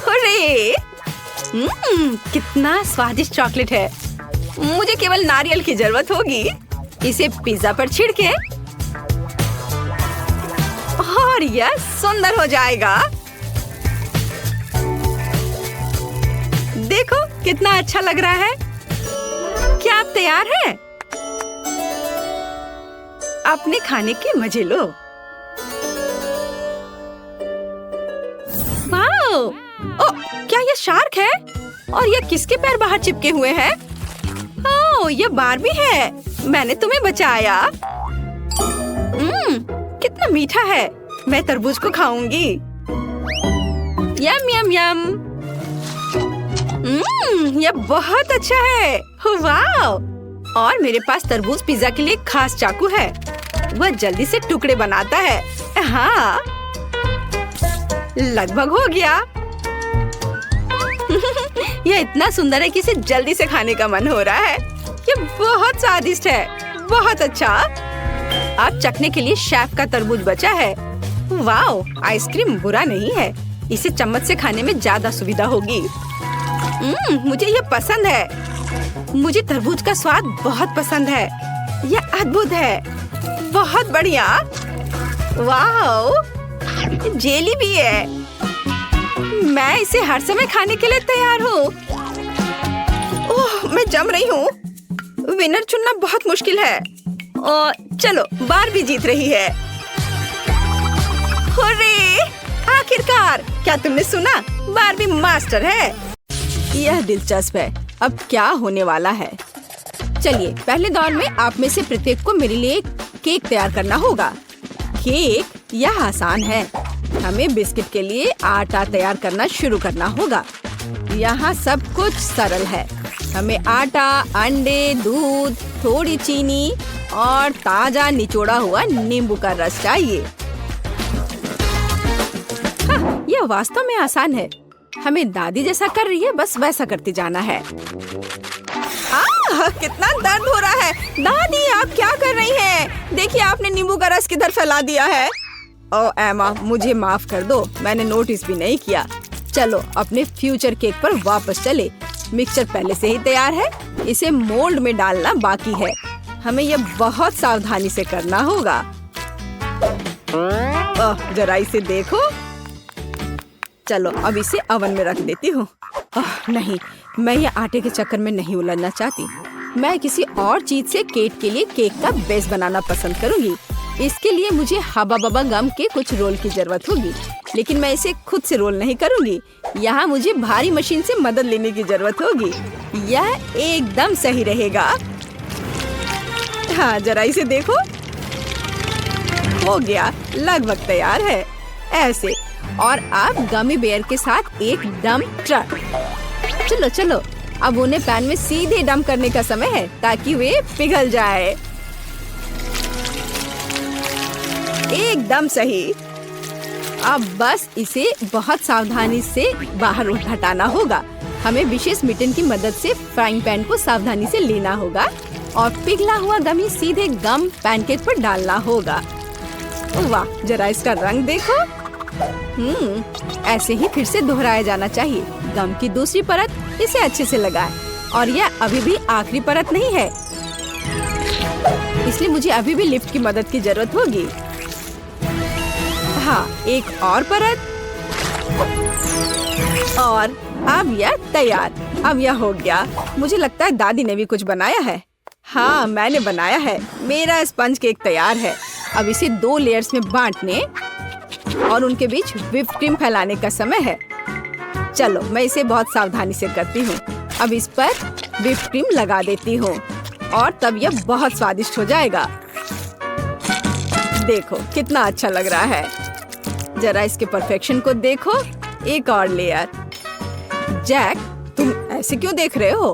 [SPEAKER 1] अरे, कितना स्वादिष्ट चॉकलेट है। मुझे केवल नारियल की जरूरत होगी। इसे पिज्जा पर छिड़के और यह सुंदर हो जाएगा। देखो कितना अच्छा लग रहा है। क्या आप तैयार हैं? अपने खाने के मजे लो। वाओ! ओह, क्या ये शार्क है? और ये किसके पैर बाहर चिपके हुए हैं? ओह, ये बारबी है। मैंने तुम्हें बचाया। कितना मीठा है। मैं तरबूज को खाऊंगी। यम यम यम। ये बहुत अच्छा है। वाओ! और मेरे पास तरबूज पिज्जा के लिए खास चाकू है। वह जल्दी से टुकड़े बनाता है। हाँ, लगभग हो गया। यह इतना सुंदर है कि इसे जल्दी से खाने का मन हो रहा है। ये बहुत स्वादिष्ट है। बहुत अच्छा। अब चखने के लिए शेफ का तरबूज बचा है। वाओ, आइसक्रीम बुरा नहीं है। इसे चम्मच से खाने में ज्यादा सुविधा होगी। मुझे ये पसंद है। मुझे तरबूज का स्वाद बहुत पसंद है। यह अद्भुत है। बहुत बढ़िया। वाओ, जेली भी है। मैं इसे हर समय खाने के लिए तैयार हूँ। ओह, मैं जम रही हूँ। विनर चुनना बहुत मुश्किल है। और चलो, बारबी जीत रही है। हुर्रे! आखिरकार, क्या तुमने सुना? बारबी मास्टर है। यह दिलचस्प है। अब क्या होने वाला है? चलिए, पहले दौर में आप में से प्रत्येक को मेरे लिए केक तैयार करना होगा। केक यह आसान है। हमें बिस्किट के लिए आटा तैयार करना शुरू करना होगा। यहाँ सब कुछ सरल है। हमें आटा, अंडे, दूध, थोड़ी चीनी और ताजा निचोड़ा हुआ नींबू का रस चाहिए। हाँ, यह वास्तव में आसान है। हमें दादी जैसा कर रही है, बस वैसा करते जाना है। कितना दर्द हो रहा है। दादी, आप क्या कर रही हैं? देखिए, आपने नींबू का रस किधर फैला दिया है। ओह एमा, मुझे माफ कर दो। मैंने नोटिस भी नहीं किया। चलो अपने फ्यूचर केक पर वापस चले। मिक्सचर पहले से ही तैयार है। इसे मोल्ड में डालना बाकी है। हमें यह बहुत सावधानी से करना होगा। जरा इसे देखो। चलो अब इसे ओवन में रख देती हूँ। नहीं, मैं ये आटे के चक्कर में नहीं उलझना चाहती। मैं किसी और चीज से केक के लिए केक का बेस बनाना पसंद करूँगी। इसके लिए मुझे हबा बबा गम के कुछ रोल की जरूरत होगी, लेकिन मैं इसे खुद से रोल नहीं करूँगी। यहाँ मुझे भारी मशीन से मदद लेने की जरूरत होगी। यह एकदम सही रहेगा। हाँ, जरा इसे देखो। हो गया, लगभग तैयार है। ऐसे। और अब गमी बेयर के साथ एक डंप ट्रक। चलो चलो, अब उन्हें पैन में सीधे डंप करने का समय है ताकि वे पिघल जाए। एकदम सही। अब बस इसे बहुत सावधानी से बाहर हटाना होगा। हमें विशेष मिटन की मदद से फ्राइंग पैन को सावधानी से लेना होगा और पिघला हुआ गमी सीधे गम पैनकेक पर डालना होगा। वाह, जरा इसका रंग देखो। ऐसे ही फिर से दोहराया जाना चाहिए। गम की दूसरी परत इसे अच्छे से लगाएं। और यह अभी भी आखिरी परत नहीं है, इसलिए मुझे अभी भी लिफ्ट की मदद की जरूरत होगी। हाँ, एक और परत और अब यह तैयार। अब यह हो गया। मुझे लगता है दादी ने भी कुछ बनाया है। हाँ, मैंने बनाया है। मेरा स्पंज केक तैयार है। अब इसे 2 लेयर्स में बांटने और उनके बीच व्हिप क्रीम फैलाने का समय है। चलो, मैं इसे बहुत सावधानी से करती हूँ। अब इस पर व्हिप क्रीम लगा देती हूँ और तब यह बहुत स्वादिष्ट हो जाएगा। देखो कितना अच्छा लग रहा है। जरा इसके परफेक्शन को देखो। एक और लेयर। जैक, तुम ऐसे क्यों देख रहे हो?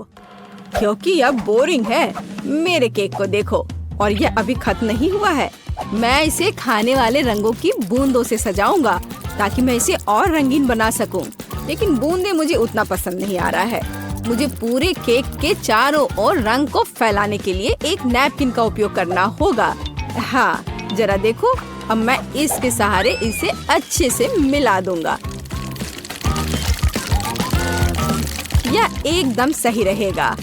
[SPEAKER 1] क्योंकि यह बोरिंग है। मेरे केक को देखो, और यह अभी खत्म नहीं हुआ है। मैं इसे खाने वाले रंगों की बूंदों से सजाऊंगा ताकि मैं इसे और रंगीन बना सकूं। लेकिन बूंदे मुझे उतना पसंद नहीं आ रहा है। मुझे पूरे केक के चारों ओर रंग को फैलाने के लिए एक नैपकिन का उपयोग करना होगा। हाँ, जरा देखो। अब मैं इसके सहारे इसे अच्छे से मिला दूंगा। यह एकदम सही रहेगा।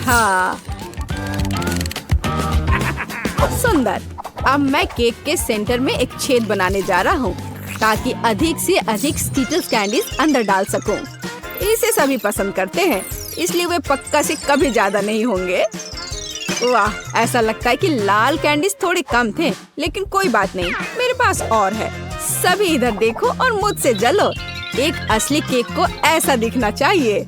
[SPEAKER 1] हाँ, सुंदर। अब मैं केक के सेंटर में एक छेद बनाने जा रहा हूँ ताकि अधिक से अधिक स्कीटल्स कैंडीज अंदर डाल सकूं। इसे सभी पसंद करते हैं, इसलिए वे पक्का से कभी ज्यादा नहीं होंगे। वाह, ऐसा लगता है कि लाल कैंडीज थोड़े कम थे, लेकिन कोई बात नहीं, मेरे पास और है। सभी इधर देखो और मुझसे जलो। एक असली केक को ऐसा दिखना चाहिए।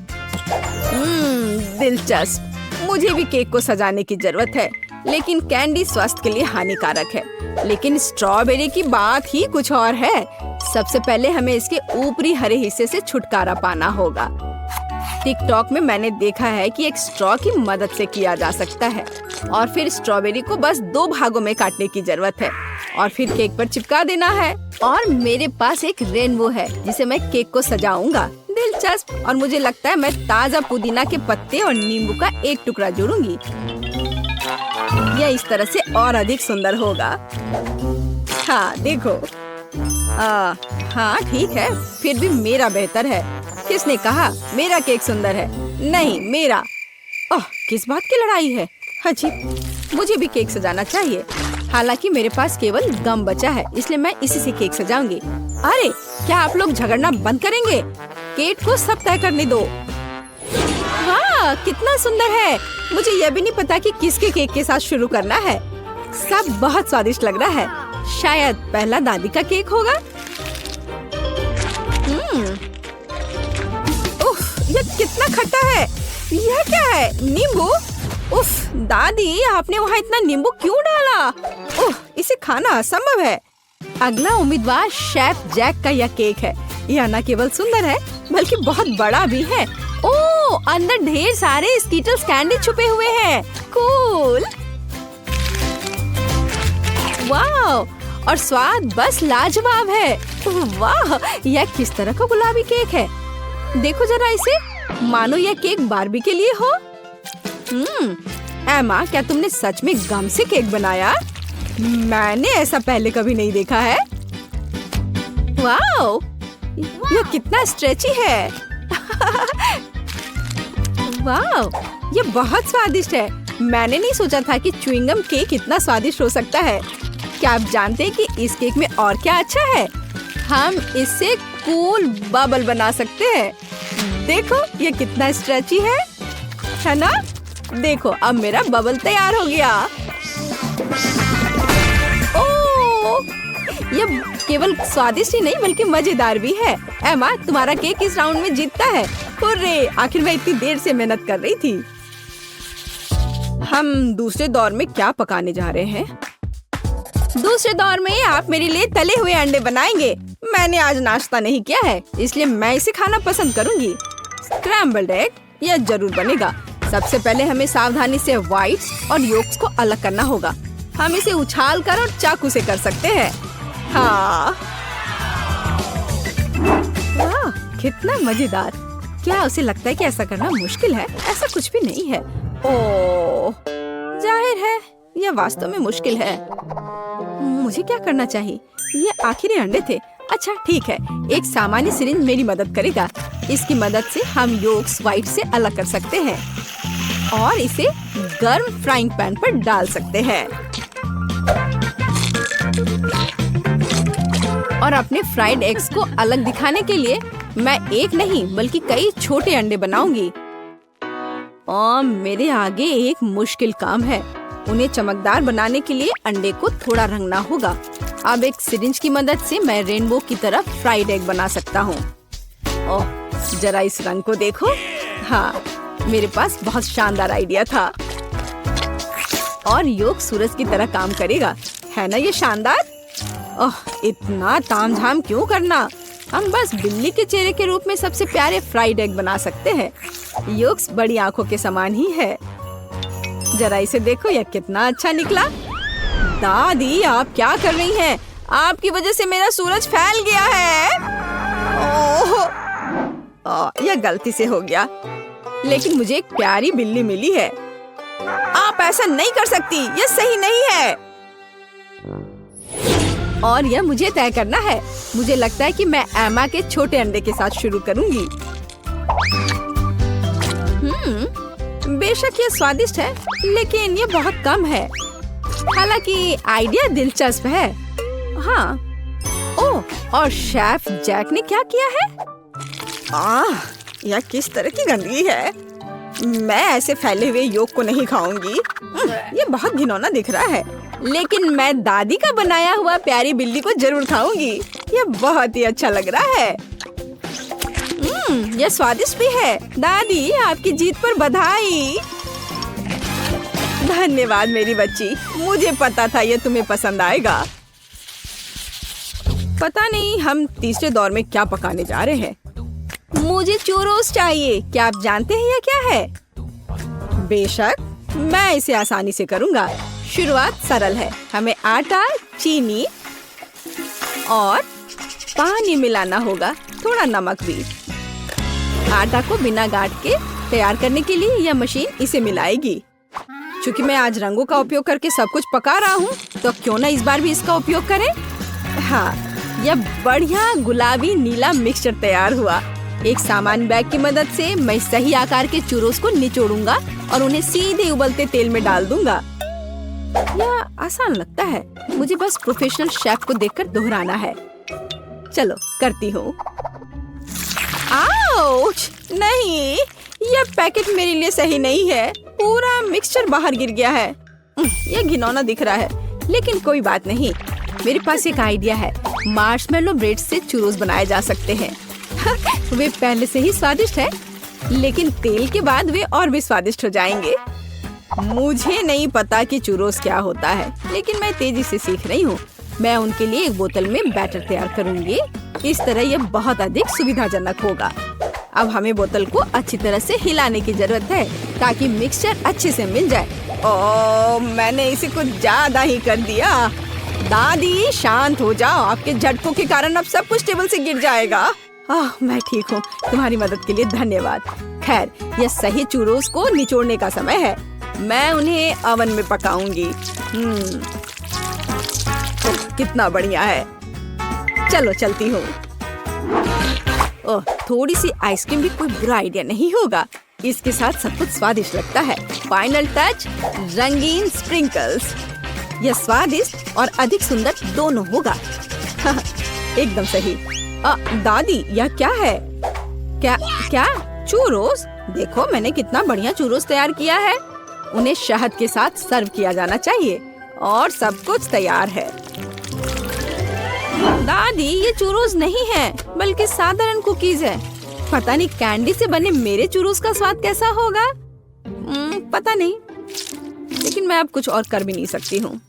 [SPEAKER 1] दिलचस्प। मुझे भी केक को सजाने की जरूरत है, लेकिन कैंडी स्वास्थ्य के लिए हानिकारक है। लेकिन स्ट्रॉबेरी की बात ही कुछ और है। सबसे पहले हमें इसके ऊपरी हरे हिस्से से छुटकारा पाना होगा। टिकटॉक में मैंने देखा है कि एक स्ट्रॉ की मदद से किया जा सकता है और फिर स्ट्रॉबेरी को बस 2 भागों में काटने की जरूरत है और फिर केक पर चिपका देना है। और मेरे पास एक रेनबो है जिसे मैं केक को सजाऊंगा। दिलचस्प। और मुझे लगता है मैं ताजा पुदीना के पत्ते और नींबू का एक टुकड़ा जोड़ूंगी। यह इस तरह से और अधिक सुंदर होगा। हाँ, देखो। हाँ, ठीक है। फिर भी मेरा बेहतर है। किसने कहा मेरा केक सुंदर है? नहीं, मेरा। ओह, किस बात की लड़ाई है? अजीब। मुझे भी केक सजाना चाहिए। हालांकि मेरे पास केवल गम बचा है, इसलिए मैं इसी से केक सजाऊंगी। अरे, क्या आप लोग झगड़ना बंद करेंगे? केक को सब तय करने दो। वाह, कितना सुंदर है। मुझे यह भी नहीं पता कि किसके केक के साथ शुरू करना है। सब बहुत स्वादिष्ट लग रहा है। शायद पहला दादी का केक होगा। यह कितना खट्टा है। यह क्या है? नींबू? उफ, दादी, आपने वहाँ इतना नींबू क्यों डाला? ओह, इसे खाना असंभव है। अगला उम्मीदवार शेफ जैक का यह केक है। यह न केवल सुंदर है बल्कि बहुत बड़ा भी है। ओह, अंदर ढेर सारे स्कीटल्स कैंडी छुपे हुए हैं। कूल। वाह, और स्वाद बस लाजवाब है। वाह, यह किस तरह का गुलाबी केक है। देखो जरा इसे, मानो यह केक बार्बी के लिए हो। एमा, क्या तुमने सच में गम से केक बनाया? मैंने ऐसा पहले कभी नहीं देखा है। वाह, यह कितना स्ट्रेची है। वाह, यह बहुत स्वादिष्ट है। मैंने नहीं सोचा था कि च्युइंगम केक इतना स्वादिष्ट हो सकता है। क्या आप जानते हैं कि इस केक में और क्या अच्छा है? हम इससे कूल बबल बना सकते हैं। देखो, ये कितना स्ट्रेची है ना? देखो, अब मेरा बबल तैयार हो गया। ओह, ये केवल स्वादिष्ट ही नहीं बल्कि मजेदार भी है। एमा, तुम्हारा केक इस राउंड में जीतता है। हुर्रे! आखिर मैं इतनी देर से मेहनत कर रही थी। हम दूसरे दौर में क्या पकाने जा रहे हैं? दूसरे दौर में आप मेरे लिए तले हुए अंडे बनाएंगे। मैंने आज नाश्ता नहीं किया है, इसलिए मैं इसे खाना पसंद करूंगी। स्क्रैम्बल्ड एग, यह जरूर बनेगा। सबसे पहले हमें सावधानी से व्हाइट्स और योक्स को अलग करना होगा। हम इसे उछाल कर और चाकू से कर सकते हैं। हाँ, कितना मजेदार। क्या उसे लगता है कि ऐसा करना मुश्किल है? ऐसा कुछ भी नहीं है। ओह, जाहिर है यह वास्तव में मुश्किल है। मुझे क्या करना चाहिए? ये आखिरी अंडे थे। अच्छा ठीक है, एक सामान्य सिरिंज मेरी मदद करेगा। इसकी मदद से हम योक्स व्हाइट से अलग कर सकते हैं और इसे गर्म फ्राइंग पैन पर डाल सकते हैं और अपने फ्राइड एग्स को अलग दिखाने के लिए मैं एक नहीं बल्कि कई छोटे अंडे बनाऊंगी। और मेरे आगे एक मुश्किल काम है। उन्हें चमकदार बनाने के लिए अंडे को थोड़ा रंगना होगा। अब एक सिरिंज की मदद से मैं रेनबो की तरह फ्राइड एग बना सकता हूँ। ओह, जरा इस रंग को देखो। हाँ, मेरे पास बहुत शानदार आइडिया था और योग सूरज की तरह काम करेगा, है ना ये शानदार? ओह, इतना तामझाम क्यों करना? हम बस बिल्ली के चेहरे के रूप में सबसे प्यारे फ्राइड एग बना सकते हैं। योक्स बड़ी आंखों के समान ही है। जरा इसे देखो, यह कितना अच्छा निकला। दादी, आप क्या कर रही हैं? आपकी वजह से मेरा सूरज फैल गया है। ओह, यह गलती से हो गया, लेकिन मुझे एक प्यारी बिल्ली मिली है। आप ऐसा नहीं कर सकती, यह सही नहीं है। और यह मुझे तय करना है। मुझे लगता है कि मैं एमा के छोटे अंडे के साथ शुरू करूंगी। बेशक यह स्वादिष्ट है, लेकिन यह बहुत कम है। हालांकि आइडिया दिलचस्प है। हाँ। ओह, और शेफ जैक ने क्या किया है? यह किस तरह की गंदगी है। मैं ऐसे फैले हुए योग को नहीं खाऊंगी। ये बहुत घिनौना दिख रहा है, लेकिन मैं दादी का बनाया हुआ प्यारी बिल्ली को जरूर खाऊंगी। यह बहुत ही अच्छा लग रहा है। यह स्वादिष्ट भी है। दादी, आपकी जीत पर बधाई। धन्यवाद मेरी बच्ची, मुझे पता था यह तुम्हें पसंद आएगा। पता नहीं हम तीसरे दौर में क्या पकाने जा रहे हैं। मुझे चूरोस चाहिए। क्या आप जानते हैं यह क्या है? बेशक, मैं इसे आसानी से करूंगा। शुरुआत सरल है। हमें आटा, चीनी और पानी मिलाना होगा, थोड़ा नमक भी। आटा को बिना गांठ के तैयार करने के लिए यह मशीन इसे मिलाएगी। चूंकि मैं आज रंगों का उपयोग करके सब कुछ पका रहा हूँ, तो क्यों ना इस बार भी इसका उपयोग करें। हाँ, यह बढ़िया गुलाबी नीला मिक्सचर तैयार हुआ। एक सामान्य बैग की मदद से मैं सही आकार के चूरोस को निचोड़ूंगा और उन्हें सीधे उबलते तेल में डाल दूंगा। यह आसान लगता है। मुझे बस प्रोफेशनल शेफ को देखकर दोहराना है। चलो करती हूँ। आउच! नहीं, यह पैकेट मेरे लिए सही नहीं है। पूरा मिक्सचर बाहर गिर गया है। यह घिनौना दिख रहा है, लेकिन कोई बात नहीं। मेरे पास एक आइडिया है। मार्शमेलो ब्रेड से चूरोस बनाए जा सकते हैं। वे पहले से ही स्वादिष्ट है, लेकिन तेल के बाद वे और भी स्वादिष्ट हो जाएंगे। मुझे नहीं पता कि चूरोस क्या होता है, लेकिन मैं तेजी से सीख रही हूँ। मैं उनके लिए एक बोतल में बैटर तैयार करूँगी। इस तरह यह बहुत अधिक सुविधाजनक होगा। अब हमें बोतल को अच्छी तरह से हिलाने की जरूरत है ताकि मिक्सचर अच्छे से मिल जाए। ओह, मैंने इसे कुछ ज्यादा ही कर दिया। दादी, शांत हो जाओ। आपके झटकों के कारण अब सब कुछ टेबल से गिर जाएगा। मैं ठीक हूँ। तुम्हारी मदद के लिए धन्यवाद। खैर, यह सही चूरोस को निचोड़ने का समय है। मैं उन्हें ओवन में पकाऊंगी। कितना बढ़िया है। चलो चलती हूँ। ओह, थोड़ी सी आइसक्रीम भी कोई बुरा आइडिया नहीं होगा। इसके साथ सब कुछ स्वादिष्ट लगता है। फाइनल टच, रंगीन स्प्रिंकल्स। यह स्वादिष्ट और अधिक सुंदर दोनों होगा। एकदम सही। दादी, यह क्या है? क्या चूरोस? देखो, मैंने कितना बढ़िया चूरोस तैयार किया है। उन्हें शहद के साथ सर्व किया जाना चाहिए और सब कुछ तैयार है। दादी, ये चूरोस नहीं है, बल्कि साधारण कुकीज है। पता नहीं कैंडी से बने मेरे चूरोस का स्वाद कैसा होगा। पता नहीं, लेकिन मैं अब कुछ और कर भी नहीं सकती हूँ।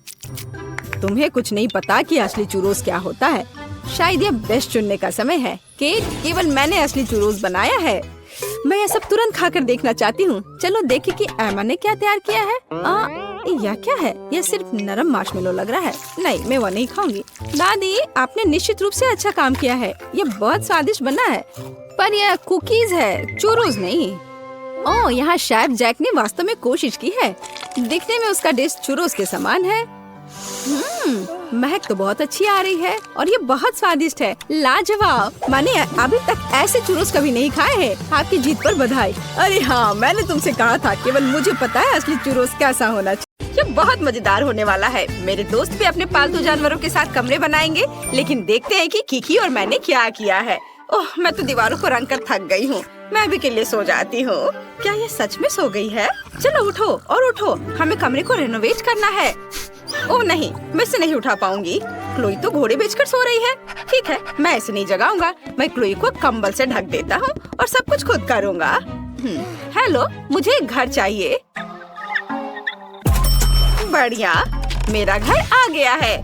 [SPEAKER 1] तुम्हें कुछ नहीं पता कि असली चूरोस क्या होता है। शायद यह बेस्ट चुनने का समय है। केवल मैंने असली चूरोस बनाया है। मैं यह सब तुरंत खाकर देखना चाहती हूँ। चलो देखें कि एमा ने क्या तैयार किया है। यह क्या है? यह सिर्फ नरम मार्शमेलो लग रहा है। नहीं, मैं वो नहीं खाऊंगी। दादी, आपने निश्चित रूप से अच्छा काम किया है। ये बहुत स्वादिष्ट बना है, पर यह कुकीज है, चूरोस नहीं। ओह, यहाँ शेफ जैक ने वास्तव में कोशिश की है। दिखने में उसका डिश चूरोस के समान है। महक तो बहुत अच्छी आ रही है और ये बहुत स्वादिष्ट है। लाजवाब। मैंने अभी तक ऐसे चूरोस कभी नहीं खाए हैं। आपकी जीत पर बधाई। अरे हाँ, मैंने तुमसे कहा था, केवल मुझे पता है असली चूरोस कैसा होना चाहिए। ये बहुत मजेदार होने वाला है। मेरे दोस्त भी अपने पालतू जानवरों के साथ कमरे बनाएंगे, लेकिन देखते हैं कि किकी और मैंने क्या किया है। ओह, मैं तो दीवारों को रंग कर थक गई हूँ। मैं अभी के लिए सो जाती हूँ। क्या ये सच में सो गई है? चलो उठो और उठो, हमें कमरे को रेनोवेट करना है। ओह नहीं, मैं इसे नहीं उठा पाऊंगी। क्लोई तो घोड़े बेचकर सो रही है। ठीक है, मैं इसे नहीं जगाऊंगा। मैं क्लोई को कंबल से ढक देता हूँ और सब कुछ खुद करूँगा। हेलो, मुझे एक घर चाहिए। बढ़िया, मेरा घर आ गया है।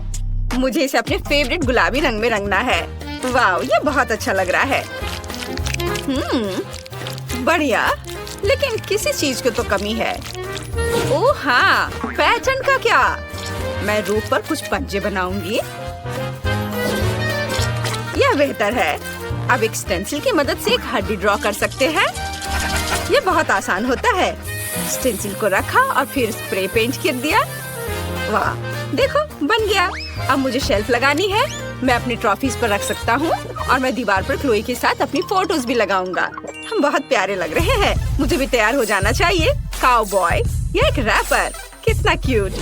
[SPEAKER 1] मुझे इसे अपने फेवरेट गुलाबी रंग में रंगना है। वाह, ये बहुत अच्छा लग रहा है। बढ़िया, लेकिन किसी चीज की तो कमी है। ओह हाँ, पैटर्न का क्या? मैं रूफ पर कुछ पंजे बनाऊंगी। यह बेहतर है। अब एक स्टेंसिल की मदद से एक हड्डी ड्रॉ कर सकते हैं। यह बहुत आसान होता है। स्टेंसिल को रखा और फिर स्प्रे पेंट कर दिया। वाह, देखो बन गया। अब मुझे शेल्फ लगानी है। मैं अपनी ट्रॉफीज पर रख सकता हूँ और मैं दीवार पर क्लोई के साथ अपनी फोटोज भी लगाऊंगा। हम बहुत प्यारे लग रहे हैं। मुझे भी तैयार हो जाना चाहिए। काउबॉय, ये एक रैपर, कितना क्यूट।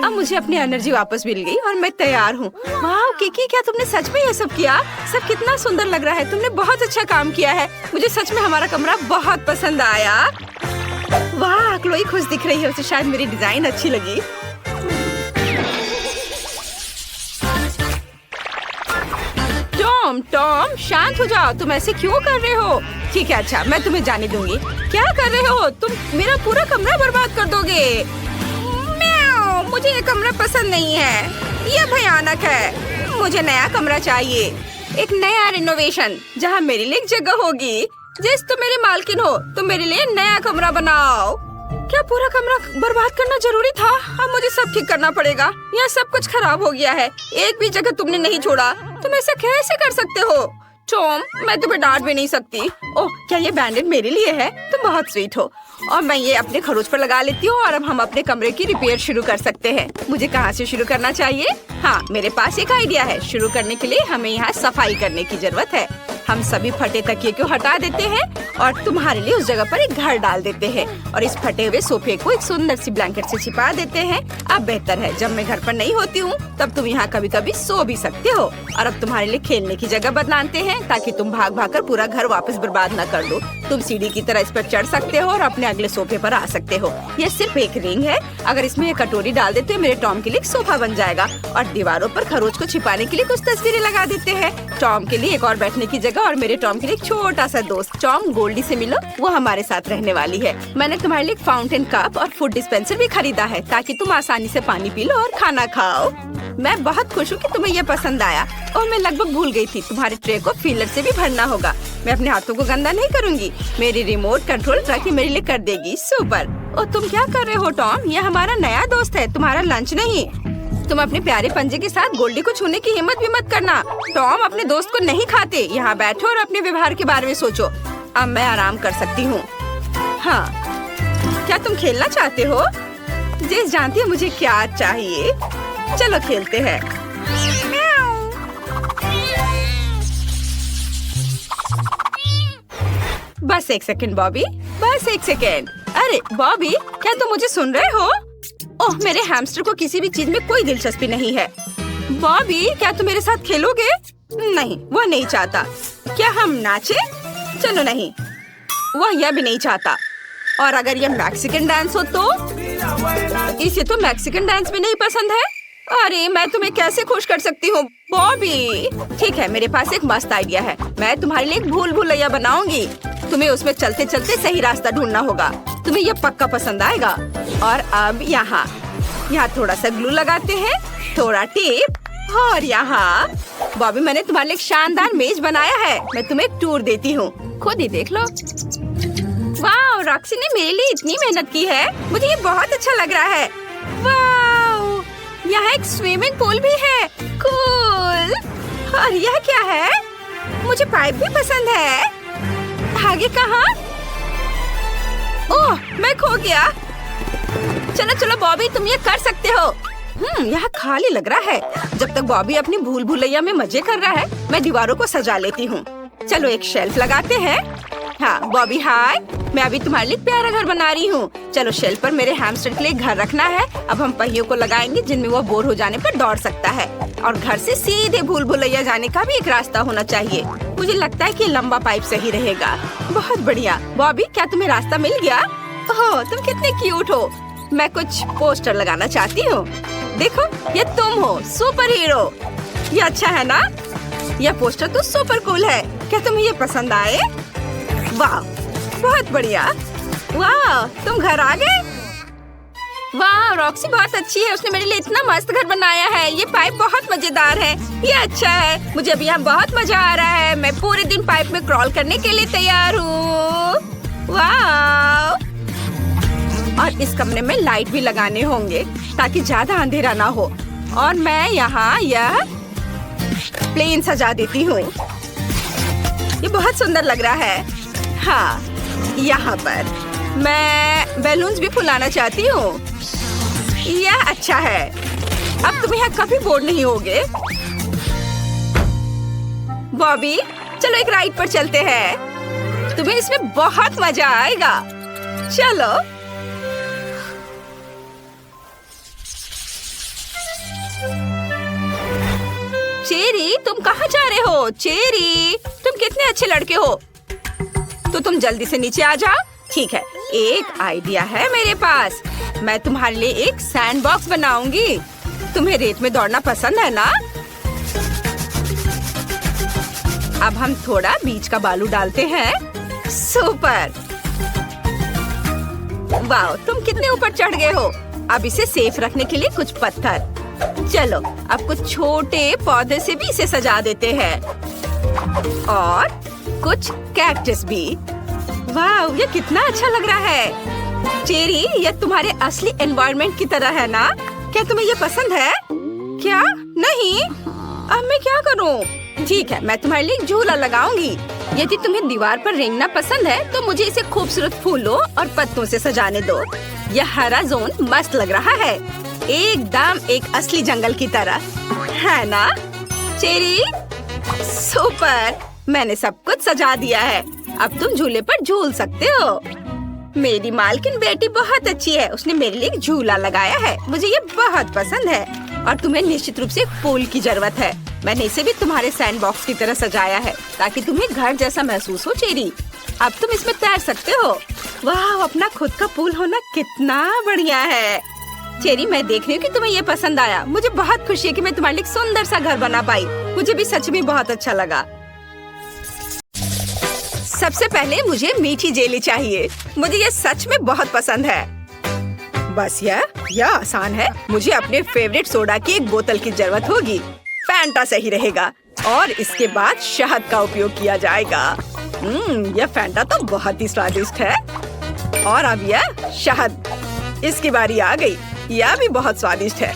[SPEAKER 1] अब मुझे अपनी एनर्जी वापस मिल गई और मैं तैयार हूँ। वाह किकी, क्या तुमने सच में ये सब किया? सब कितना सुंदर लग रहा है। तुमने बहुत अच्छा काम किया है। मुझे सच में हमारा कमरा बहुत पसंद आया। वाह, क्लोई खुश दिख रही है। उसे शायद मेरी डिजाइन अच्छी लगी। टॉम, शांत हो जाओ। तुम ऐसे क्यों कर रहे हो? ठीक है, अच्छा, मैं तुम्हें जाने दूंगी। क्या कर रहे हो तुम? मेरा पूरा कमरा बर्बाद कर दोगे। म्याऊ, मुझे ये कमरा पसंद नहीं है। ये भयानक है। मुझे नया कमरा चाहिए। एक नया रिनोवेशन जहाँ मेरे लिए एक जगह होगी। जिस तुम मेरी मालकिन हो, तुम मेरे लिए नया कमरा बनाओ। क्या पूरा कमरा बर्बाद करना जरूरी था? अब मुझे सब ठीक करना पड़ेगा। यहाँ सब कुछ खराब हो गया है। एक भी जगह तुमने नहीं छोड़ा। तुम ऐसा कैसे कर सकते हो? टॉम, मैं तुम्हें डांट भी नहीं सकती। ओह, क्या ये बैंडेड मेरे लिए है? तुम बहुत स्वीट हो। और मैं ये अपने खरोच पर लगा लेती हूँ और अब हम अपने कमरे की रिपेयर शुरू कर सकते हैं। मुझे कहाँ से शुरू करना चाहिए? हाँ, मेरे पास एक आइडिया है। शुरू करने के लिए हमें यहाँ सफाई करने की जरूरत है। हम सभी फटे तकिए को हटा देते हैं और तुम्हारे लिए उस जगह पर एक घर डाल देते हैं और इस फटे हुए सोफे को एक सुंदर सी ब्लैंकेट से छिपा देते हैं। अब बेहतर है, जब मैं घर पर नहीं होती हूँ तब तुम यहाँ कभी कभी सो भी सकते हो। और अब तुम्हारे लिए खेलने की जगह बनाते हैं ताकि तुम भाग भाग कर पूरा घर वापस बर्बाद न कर दो। तुम सीढ़ी की तरह इस पर चढ़ सकते हो और अपने अगले सोफे पर आ सकते हो। यह सिर्फ एक रिंग है। अगर इसमें एक कटोरी डाल देते हो, मेरे टॉम के लिए एक सोफा बन जाएगा। और दीवारों पर खरोच को छिपाने के लिए कुछ तस्वीरें लगा देते हैं। टॉम के लिए एक और बैठने की जगह और मेरे टॉम के लिए एक छोटा सा दोस्त। टॉम, गोल्डी से मिलो, वो हमारे साथ रहने वाली है। मैंने तुम्हारे लिए एक फाउंटेन कप और फूड डिस्पेंसर भी खरीदा है ताकि तुम आसानी से पानी पी लो और खाना खाओ। मैं बहुत खुश हूँ कि तुम्हें यह पसंद आया और मैं लगभग भूल गई थी, तुम्हारे ट्रे को फीलर से भी भरना होगा। मैं अपने हाथों को गंदा नहीं करूँगी। मेरी रिमोट कंट्रोल ट्रक ही मेरे लिए कर देगी। सुपर। और तुम क्या कर रहे हो टॉम? यह हमारा नया दोस्त है, तुम्हारा लंच नहीं। तुम अपने प्यारे पंजे के साथ गोल्डी को छूने की हिम्मत भी मत करना। टॉम अपने दोस्त को नहीं खाते। यहाँ बैठो और अपने व्यवहार के बारे में सोचो। अब मैं आराम कर सकती हूँ। हाँ, क्या तुम खेलना चाहते हो? जेस जानती है मुझे क्या चाहिए। चलो खेलते हैं। बस एक सेकंड बॉबी, बस एक सेकंड। अरे बॉबी, क्या तुम मुझे सुन रहे हो? ओह, मेरे हैमस्टर को किसी भी चीज में कोई दिलचस्पी नहीं है। बॉबी, क्या तुम मेरे साथ खेलोगे? नहीं, वह नहीं चाहता। क्या हम नाचे? चलो नहीं, वह यह भी नहीं चाहता। और अगर यह मैक्सिकन डांस हो तो? इसे तो मैक्सिकन डांस भी नहीं पसंद है। अरे मैं तुम्हें कैसे खुश कर सकती हूँ बॉबी? ठीक है, मेरे पास एक मस्त आइडिया है। मैं तुम्हारे लिए एक भूल भुलैया बनाऊंगी। तुम्हें उसमें चलते चलते सही रास्ता ढूंढना होगा। तुम्हें यह पक्का पसंद आएगा। और अब यहाँ थोड़ा सा ग्लू लगाते हैं, थोड़ा टेप और यहाँ। बॉबी, मैंने तुम्हारे लिए एक शानदार मेज बनाया है। मैं तुम्हें एक टूर देती हूँ, खुद ही देख लो। वाह, रॉक्सी ने मेरे लिए इतनी मेहनत की है। मुझे ये बहुत अच्छा लग रहा है। वाह, यहाँ एक स्विमिंग पूल भी है। कूल। और यह क्या है? मुझे पाइप भी पसंद है। आगे कहाँ? ओह, मैं खो गया। चलो चलो बॉबी, तुम ये कर सकते हो। यहाँ खाली लग रहा है। जब तक बॉबी अपनी भूल भुलैया में मजे कर रहा है, मैं दीवारों को सजा लेती हूँ। चलो एक शेल्फ लगाते हैं। हाँ बॉबी, हाय। मैं अभी तुम्हारे लिए प्यारा घर बना रही हूँ। चलो शेल्फ पर मेरे हैमस्टर के लिए घर रखना है। अब हम पहियों को लगाएंगे जिनमें वो बोर हो जाने पर दौड़ सकता है। और घर से सीधे भूल भुलैया जाने का भी एक रास्ता होना चाहिए। मुझे लगता है कि लंबा पाइप सही रहेगा। बहुत बढ़िया। बॉबी, क्या तुम्हें रास्ता मिल गया? ओह, तुम कितने क्यूट हो। मैं कुछ पोस्टर लगाना चाहती हूँ। देखो, ये तुम हो, सुपर हीरो। ये अच्छा है ना? यह पोस्टर तो सुपर कूल है। क्या तुम्हें ये पसंद आए? वाह, बहुत बढ़िया। वाह, तुम घर आ गए? वाह, रॉक्सी बहुत अच्छी है। उसने मेरे लिए इतना मस्त घर बनाया है। ये पाइप बहुत मजेदार है। ये अच्छा है। मुझे अभी यहाँ बहुत मजा आ रहा है। मैं पूरे दिन पाइप में क्रॉल करने के लिए तैयार हूँ। वाह, और इस कमरे में लाइट भी लगाने होंगे ताकि ज्यादा अंधेरा ना हो। और मैं यहाँ यह प्लेन सजा देती हूँ। ये बहुत सुंदर लग रहा है। हाँ, यहाँ पर मैं बैलून्स भी फुलाना चाहती हूँ। यह अच्छा है। अब तुम यहाँ कभी बोर नहीं होगे। बॉबी, चलो एक राइड पर चलते हैं। तुम्हें इसमें बहुत मजा आएगा। चलो। चेरी, तुम कहाँ जा रहे हो? चेरी, तुम कितने अच्छे लड़के हो। तो तुम जल्दी से नीचे आ जाओ। ठीक है, एक आइडिया है मेरे पास। मैं तुम्हारे लिए एक सैंड बॉक्स बनाऊंगी। तुम्हें रेत में दौड़ना पसंद है ना? अब हम थोड़ा बीच का बालू डालते हैं। सुपर। वाह, तुम कितने ऊपर चढ़ गए हो। अब इसे सेफ रखने के लिए कुछ पत्थर। चलो अब कुछ छोटे पौधे से भी इसे सजा देते हैं। और कुछ कैक्टस भी। वाह, ये कितना अच्छा लग रहा है। चेरी, ये तुम्हारे असली एनवायरनमेंट की तरह है ना? क्या तुम्हें ये पसंद है? क्या? नहीं? अब मैं क्या करूं? ठीक है, मैं तुम्हारे लिए एक झूला लगाऊंगी। यदि तुम्हें दीवार पर रेंगना पसंद है तो मुझे इसे खूबसूरत फूलों और पत्तों से सजाने दो। यह हरा जोन मस्त लग रहा है, एकदम एक असली जंगल की तरह, है ना? Cherry, super. मैंने सब कुछ सजा दिया है। अब तुम झूले पर झूल सकते हो। मेरी मालकिन बेटी बहुत अच्छी है। उसने मेरे लिए एक झूला लगाया है। मुझे ये बहुत पसंद है। और तुम्हें निश्चित रूप से एक पूल की जरूरत है। मैंने इसे भी तुम्हारे सैंड बॉक्स की तरह सजाया है ताकि तुम्हें घर जैसा महसूस हो। चेरी, अब तुम इसमें तैर सकते हो। वाह, अपना खुद का पूल होना कितना बढ़िया है। चेरी, मैं देख रही हूँ कि तुम्हें ये पसंद आया। मुझे बहुत खुशी है कि मैं तुम्हारे लिए एक सुंदर सा घर बना पाई। मुझे भी सच में बहुत अच्छा लगा। सबसे पहले मुझे मीठी जेली चाहिए। मुझे ये सच में बहुत पसंद है। बस यह आसान है। मुझे अपने फेवरेट सोडा की एक बोतल की जरूरत होगी। फैंटा सही रहेगा। और इसके बाद शहद का उपयोग किया जाएगा। यह फैंटा तो बहुत ही स्वादिष्ट है। और अब यह शहद, इसकी बारी आ गई। यह भी बहुत स्वादिष्ट है।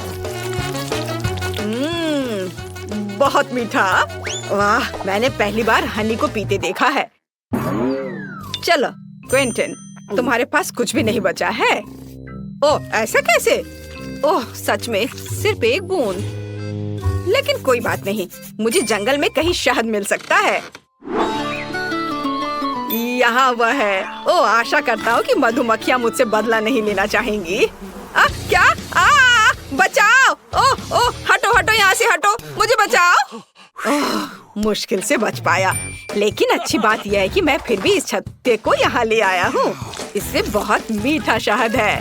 [SPEAKER 1] बहुत मीठा। वाह, मैंने पहली बार हनी को पीते देखा है। चलो क्विंटन, तुम्हारे पास कुछ भी नहीं बचा है। ओह, ऐसा कैसे? ओह, सच में सिर्फ एक बूंद। लेकिन कोई बात नहीं, मुझे जंगल में कहीं शहद मिल सकता है। यहाँ वह है। ओह, आशा करता हूँ कि मधुमक्खियाँ मुझसे बदला नहीं लेना चाहेंगी। क्या? बचाओ! ओह ओह, हटो हटो, यहाँ से हटो, मुझे बचाओ। मुश्किल से बच पाया। लेकिन अच्छी बात यह है कि मैं फिर भी इस छत्ते को यहाँ ले आया हूँ। इससे बहुत मीठा शहद है।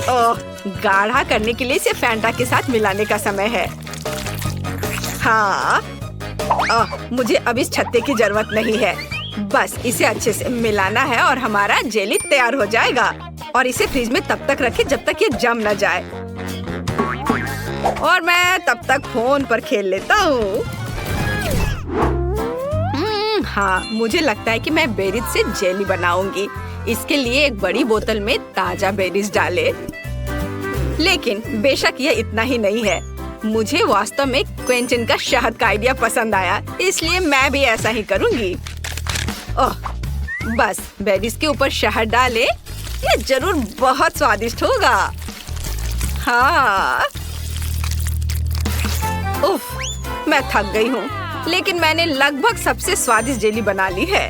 [SPEAKER 1] ओह, गाढ़ा करने के लिए इसे फैंटा के साथ मिलाने का समय है। हाँ, मुझे अब इस छत्ते की जरूरत नहीं है। बस इसे अच्छे से मिलाना है और हमारा जेली तैयार हो जाएगा। और इसे फ्रिज में तब तक रखें जब तक ये जम न जाए। और मैं तब तक फोन पर खेल लेता हूँ। हाँ, मुझे लगता है कि मैं बेरीज से जेली बनाऊंगी। इसके लिए एक बड़ी बोतल में ताजा बेरीज डाले। लेकिन बेशक ये इतना ही नहीं है। मुझे वास्तव में क्विंटन का शहद का आइडिया पसंद आया, इसलिए मैं भी ऐसा ही करूंगी। ओह, बस बेरीज के ऊपर शहद डाले। ये जरूर बहुत स्वादिष्ट होगा। हाँ। उफ, मैं थक गई हूँ, लेकिन मैंने लगभग सबसे स्वादिष्ट जेली बना ली है।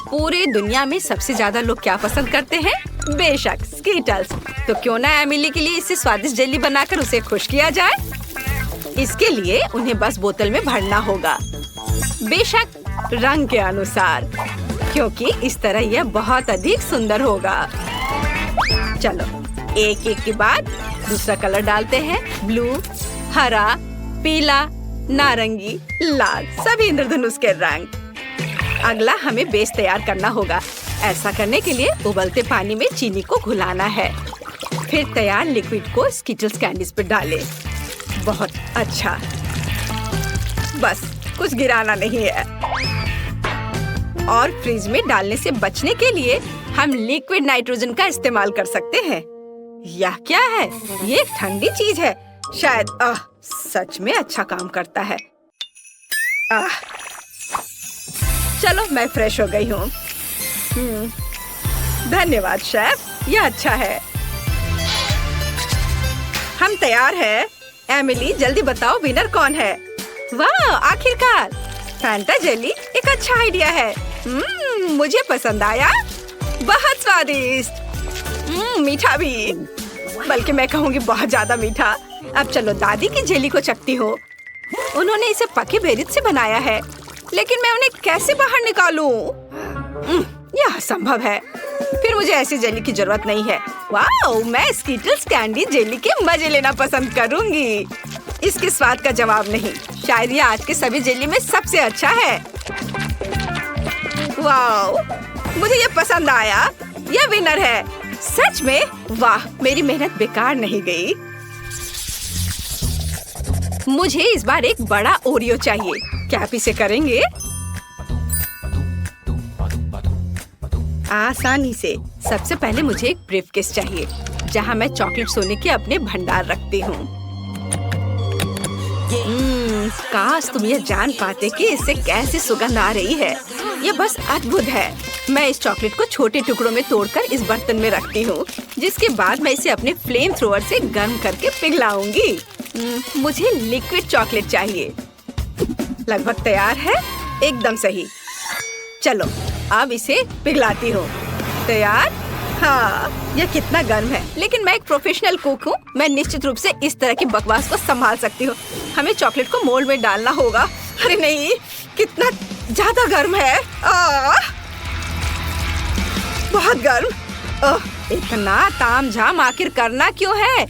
[SPEAKER 1] पूरी दुनिया में सबसे ज्यादा लोग क्या पसंद करते हैं? बेशक स्कीटल्स। तो क्यों ना एमिली के लिए इससे स्वादिष्ट जेली बनाकर उसे खुश किया जाए। इसके लिए उन्हें बस बोतल में भरना होगा, बेशक रंग के अनुसार, क्योंकि इस तरह यह बहुत अधिक सुंदर होगा। चलो एक एक के बाद दूसरा कलर डालते हैं। ब्लू, हरा, पीला, नारंगी, लाल, सभी इंद्रधनुष के रंग। अगला हमें बेस तैयार करना होगा। ऐसा करने के लिए उबलते पानी में चीनी को घुलाना है। फिर तैयार लिक्विड को स्किटल्स कैंडीज पर डालें। बहुत अच्छा, बस कुछ गिराना नहीं है। और फ्रिज में डालने से बचने के लिए हम लिक्विड नाइट्रोजन का इस्तेमाल कर सकते हैं। यह क्या है? ये एक ठंडी चीज है। शायद सच में अच्छा काम करता है। चलो मैं फ्रेश हो गई हूँ। धन्यवाद शेफ, यह अच्छा है। हम तैयार हैं। एमिली जल्दी बताओ विनर कौन है? वाह, आखिरकार फैंटा जेली एक अच्छा आइडिया है। मुझे पसंद आया। बहुत स्वादिष्ट। मीठा भी, बल्कि मैं कहूँगी बहुत ज्यादा मीठा। अब चलो दादी की जेली को चखती हो। उन्होंने इसे पके बेरीज से बनाया है, लेकिन मैं उन्हें कैसे बाहर निकालूं? यह असंभव है। फिर मुझे ऐसी जेली की जरूरत नहीं है। वाह, मैं स्कीटल्स कैंडी जेली के मजे लेना पसंद करूंगी। इसके स्वाद का जवाब नहीं। शायद यह आज के सभी जेली में सबसे अच्छा है। वाह, मुझे ये पसंद आया। यह विनर है। सच में वाह, मेरी मेहनत बेकार नहीं गई। मुझे इस बार एक बड़ा ओरियो चाहिए। क्या आप इसे करेंगे? आसानी से। सबसे पहले मुझे एक ब्रीफकेस चाहिए, जहां मैं चॉकलेट सोने के अपने भंडार रखती हूँ। काश तुम यह जान पाते कि इससे कैसी सुगंध आ रही है। यह बस अद्भुत है। मैं इस चॉकलेट को छोटे टुकड़ों में तोड़कर इस बर्तन में रखती हूँ, जिसके बाद मैं इसे अपने फ्लेम थ्रोअर से गर्म करके पिघलाऊंगी। मुझे लिक्विड चॉकलेट चाहिए। लगभग तैयार है। एकदम सही। चलो अब इसे पिघलाती हूँ। तैयार? हाँ, यह कितना गर्म है। लेकिन मैं एक प्रोफेशनल कुक हूँ। मैं निश्चित रूप से इस तरह की बकवास को संभाल सकती हूँ। हमें चॉकलेट को मोल्ड में डालना होगा। अरे नहीं, कितना ज्यादा गर्म है। बहुत गर्म। इतना तामझाम आखिर करना क्यों है?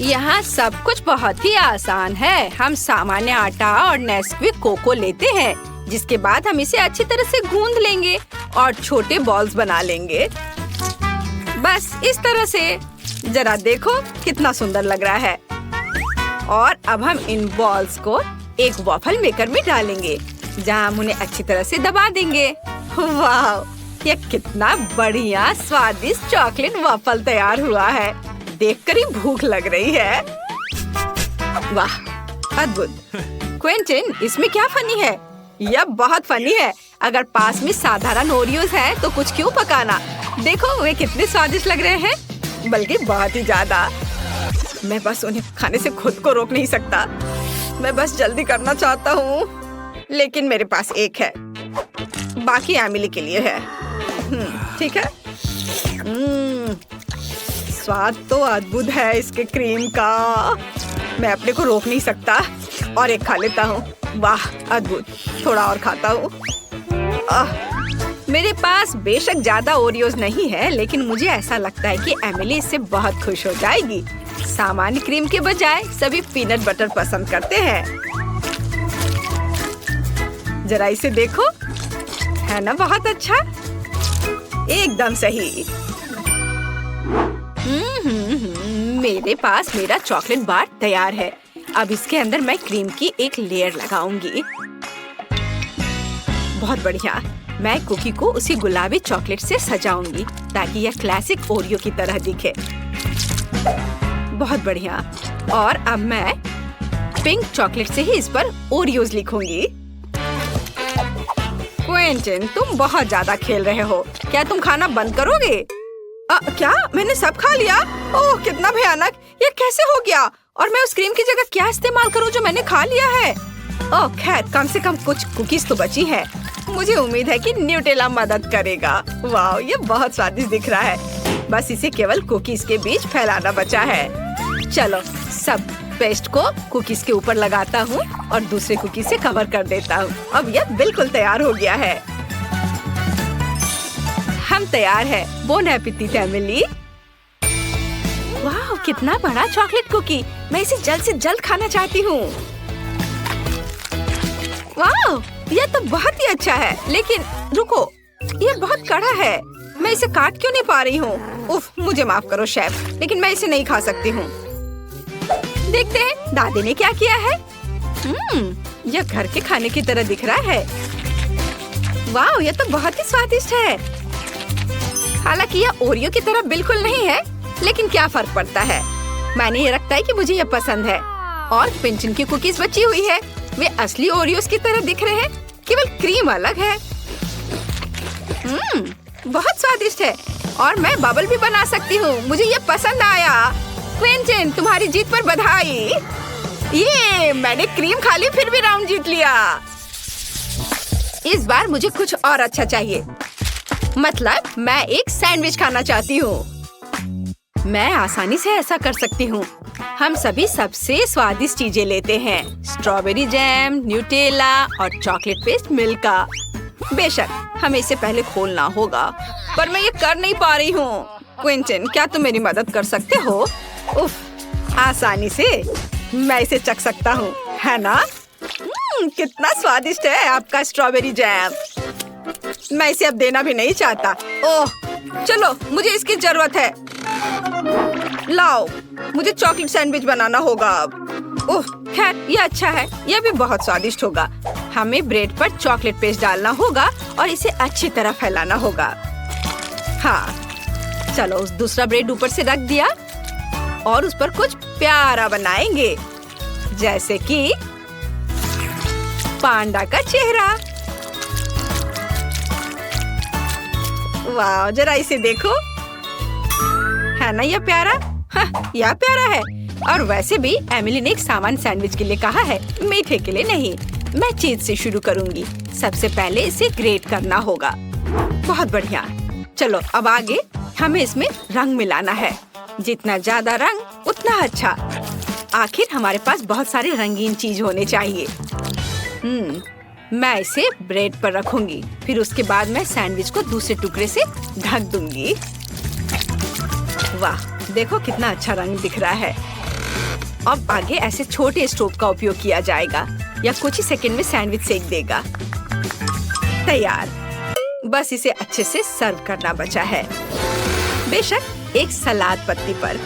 [SPEAKER 1] यहाँ सब कुछ बहुत ही आसान है। हम सामान्य आटा और नेस्क्विक कोको लेते हैं, जिसके बाद हम इसे अच्छी तरह से गूंद लेंगे और छोटे बॉल्स बना लेंगे। बस इस तरह से। जरा देखो कितना सुंदर लग रहा है। और अब हम इन बॉल्स को एक वॉफल मेकर में डालेंगे, जहाँ हम उन्हें अच्छी तरह से दबा देंगे। वाह, यह कितना बढ़िया स्वादिष्ट चॉकलेट वॉफल तैयार हुआ है। देखकर ही भूख लग रही है। वाह, अद्भुत। क्विंटन, इसमें क्या फनी है? यह बहुत फनी है। अगर पास में साधारण ओरियोज हैं, तो कुछ क्यों पकाना? देखो वे कितने स्वादिष्ट लग रहे हैं, बल्कि बहुत ही ज्यादा। मैं बस उन्हें खाने से खुद को रोक नहीं सकता। मैं बस जल्दी करना चाहता हूँ, लेकिन मेरे पास एक है। बाकी एमिली के लिए है। ठीक है। स्वाद तो अद्भुत है इसके क्रीम का। मैं अपने को रोक नहीं सकता और एक खा लेता हूँ। वाह, अद्भुत। थोड़ा और खाता हूँ। मेरे पास बेशक ज्यादा ओरियोज नहीं है, लेकिन मुझे ऐसा लगता है कि एमिली इससे बहुत खुश हो जाएगी। सामान्य क्रीम के बजाय सभी पीनट बटर पसंद करते हैं। जरा इसे देखो, है ना बहुत अच्छा? एकदम सही। मेरे पास मेरा चॉकलेट बार तैयार है। अब इसके अंदर मैं क्रीम की एक लेयर लगाऊंगी। बहुत बढ़िया। मैं कुकी को उसी गुलाबी चॉकलेट से सजाऊंगी ताकि यह क्लासिक ओरियो की तरह दिखे। बहुत बढ़िया। और अब मैं पिंक चॉकलेट से ही इस पर ओरियोज लिखूंगी। क्विंटन, तुम बहुत ज्यादा खेल रहे हो। क्या तुम खाना बंद करोगे? क्या मैंने सब खा लिया? ओह, कितना भयानक! ये कैसे हो गया? और मैं उस क्रीम की जगह क्या इस्तेमाल करूं जो मैंने खा लिया है? ओह खैर, कम से कम कुछ कुकीज तो बची है। मुझे उम्मीद है कि न्यूटेला मदद करेगा। वाह, ये बहुत स्वादिष्ट दिख रहा है। बस इसे केवल कुकीज के बीच फैलाना बचा है। चलो, सब पेस्ट को कुकीज के ऊपर लगाता हूँ और दूसरे कुकीज से कवर कर देता हूँ। अब यह बिल्कुल तैयार हो गया है। हम तैयार है। Bone appétit Emily. वाह, कितना बड़ा चॉकलेट कुकी! मैं इसे जल्द से जल्द खाना चाहती हूँ। वाह, यह तो बहुत ही अच्छा है। लेकिन रुको, यह बहुत कड़ा है। मैं इसे काट क्यों नहीं पा रही हूँ? उफ, मुझे माफ करो शेफ, लेकिन मैं इसे नहीं खा सकती हूँ। देखते हैं दादी ने क्या किया है। यह घर के खाने की तरह दिख रहा है। वाह, यह तो बहुत ही स्वादिष्ट है। हालांकि यह ओरियो की तरह बिल्कुल नहीं है, लेकिन क्या फर्क पड़ता है। मैंने ये रखता है कि मुझे यह पसंद है। और पिंचन की कुकीज बची हुई है। वे असली ओरियोस की तरह दिख रहे हैं, केवल क्रीम अलग है। बहुत स्वादिष्ट है। और मैं बबल भी बना सकती हूँ। मुझे ये पसंद आया। क्विंटन, तुम्हारी जीत पर बधाई। ये मैंने क्रीम खा ली, फिर भी राउंड जीत लिया। इस बार मुझे कुछ और अच्छा चाहिए। मतलब मैं एक सैंडविच खाना चाहती हूँ। मैं आसानी से ऐसा कर सकती हूँ। हम सभी सबसे स्वादिष्ट चीजें लेते हैं। स्ट्रॉबेरी जैम, न्यूटेला और चॉकलेट पेस्ट मिल्का। बेशक हमें इसे पहले खोलना होगा, पर मैं ये कर नहीं पा रही हूँ। क्विंटन, क्या तुम मेरी मदद कर सकते हो? उफ, आसानी से मैं इसे चख सकता हूँ, है ना? कितना स्वादिष्ट है आपका स्ट्रॉबेरी जैम। मैं इसे अब देना भी नहीं चाहता। ओह, चलो, मुझे इसकी जरूरत है। लाओ, मुझे चॉकलेट सैंडविच बनाना होगा अब। ओह, खैर ये अच्छा है। यह भी बहुत स्वादिष्ट होगा। हमें ब्रेड पर चॉकलेट पेस्ट डालना होगा और इसे अच्छी तरह फैलाना होगा। हाँ, चलो, उस दूसरा ब्रेड ऊपर से रख दिया और उस पर कुछ प्यारा बनाएंगे, जैसे कि पांडा का चेहरा। वाह, जरा इसे देखो, है ना यह प्यारा? हाँ, यह प्यारा है। और वैसे भी एमिली ने एक सामान्य सैंडविच के लिए कहा है, मीठे के लिए नहीं। मैं चीज से शुरू करूंगी। सबसे पहले इसे ग्रेट करना होगा। बहुत बढ़िया। चलो, अब आगे हमें इसमें रंग मिलाना है। जितना ज्यादा रंग उतना अच्छा। आखिर हमारे पास बहुत सारे रंगीन चीज होने चाहिए। मैं इसे ब्रेड पर रखूंगी। फिर उसके बाद मैं सैंडविच को दूसरे टुकड़े से ढक दूंगी। वाह, देखो कितना अच्छा रंग दिख रहा है। अब आगे ऐसे छोटे स्टोव का उपयोग किया जाएगा। या कुछ ही सेकंड में सैंडविच सेक देगा। तैयार। बस इसे अच्छे से सर्व करना बचा है। बेशक एक सलाद पत्ती पर।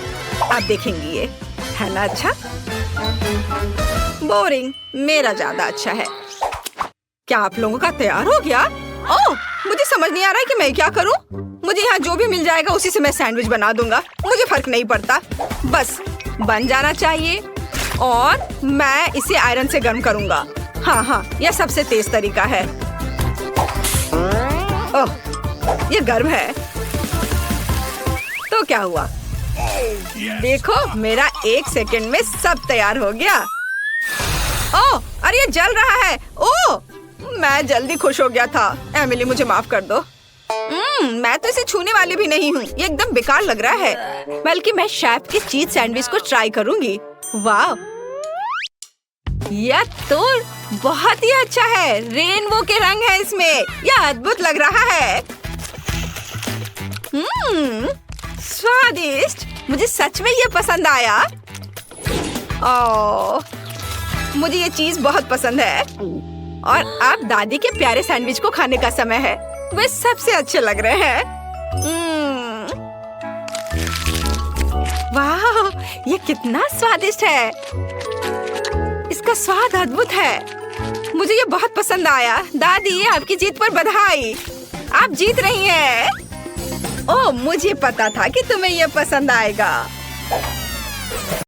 [SPEAKER 1] आप देखेंगे ये, है ना अच्छा? बोरिंग, मेरा ज्यादा अच्छा है। क्या आप लोगों का तैयार हो गया? ओह, मुझे समझ नहीं आ रहा है कि मैं क्या करूं। मुझे यहाँ जो भी मिल जाएगा उसी से मैं सैंडविच बना दूंगा। मुझे फर्क नहीं पड़ता, बस बन जाना चाहिए। और मैं इसे आयरन से गर्म करूंगा। हाँ, यह सबसे तेज तरीका है। ओह, ये गर्म है। तो क्या हुआ? देखो, मेरा 1 सेकंड में सब तैयार हो गया। ओह, अरे ये जल रहा है। ओह, मैं जल्दी खुश हो गया था। एमिली, मुझे माफ कर दो। मैं तो इसे छूने वाली भी नहीं हूँ। ये एकदम बेकार लग रहा है। बल्कि मैं शेफ के चीज सैंडविच को ट्राई करूंगी। वाह, यह तो बहुत ही अच्छा है। रेनबो के रंग है इसमें। यह अद्भुत लग रहा है। स्वादिष्ट। मुझे सच में ये पसंद आया। ओह, मुझे ये चीज बहुत पसंद है। और अब दादी के प्यारे सैंडविच को खाने का समय है। वे सबसे अच्छे लग रहे हैं। वाह, ये कितना स्वादिष्ट है। इसका स्वाद अद्भुत है। मुझे ये बहुत पसंद आया। दादी, आपकी जीत पर बधाई। आप जीत रही हैं। ओह, मुझे पता था कि तुम्हें ये पसंद आएगा।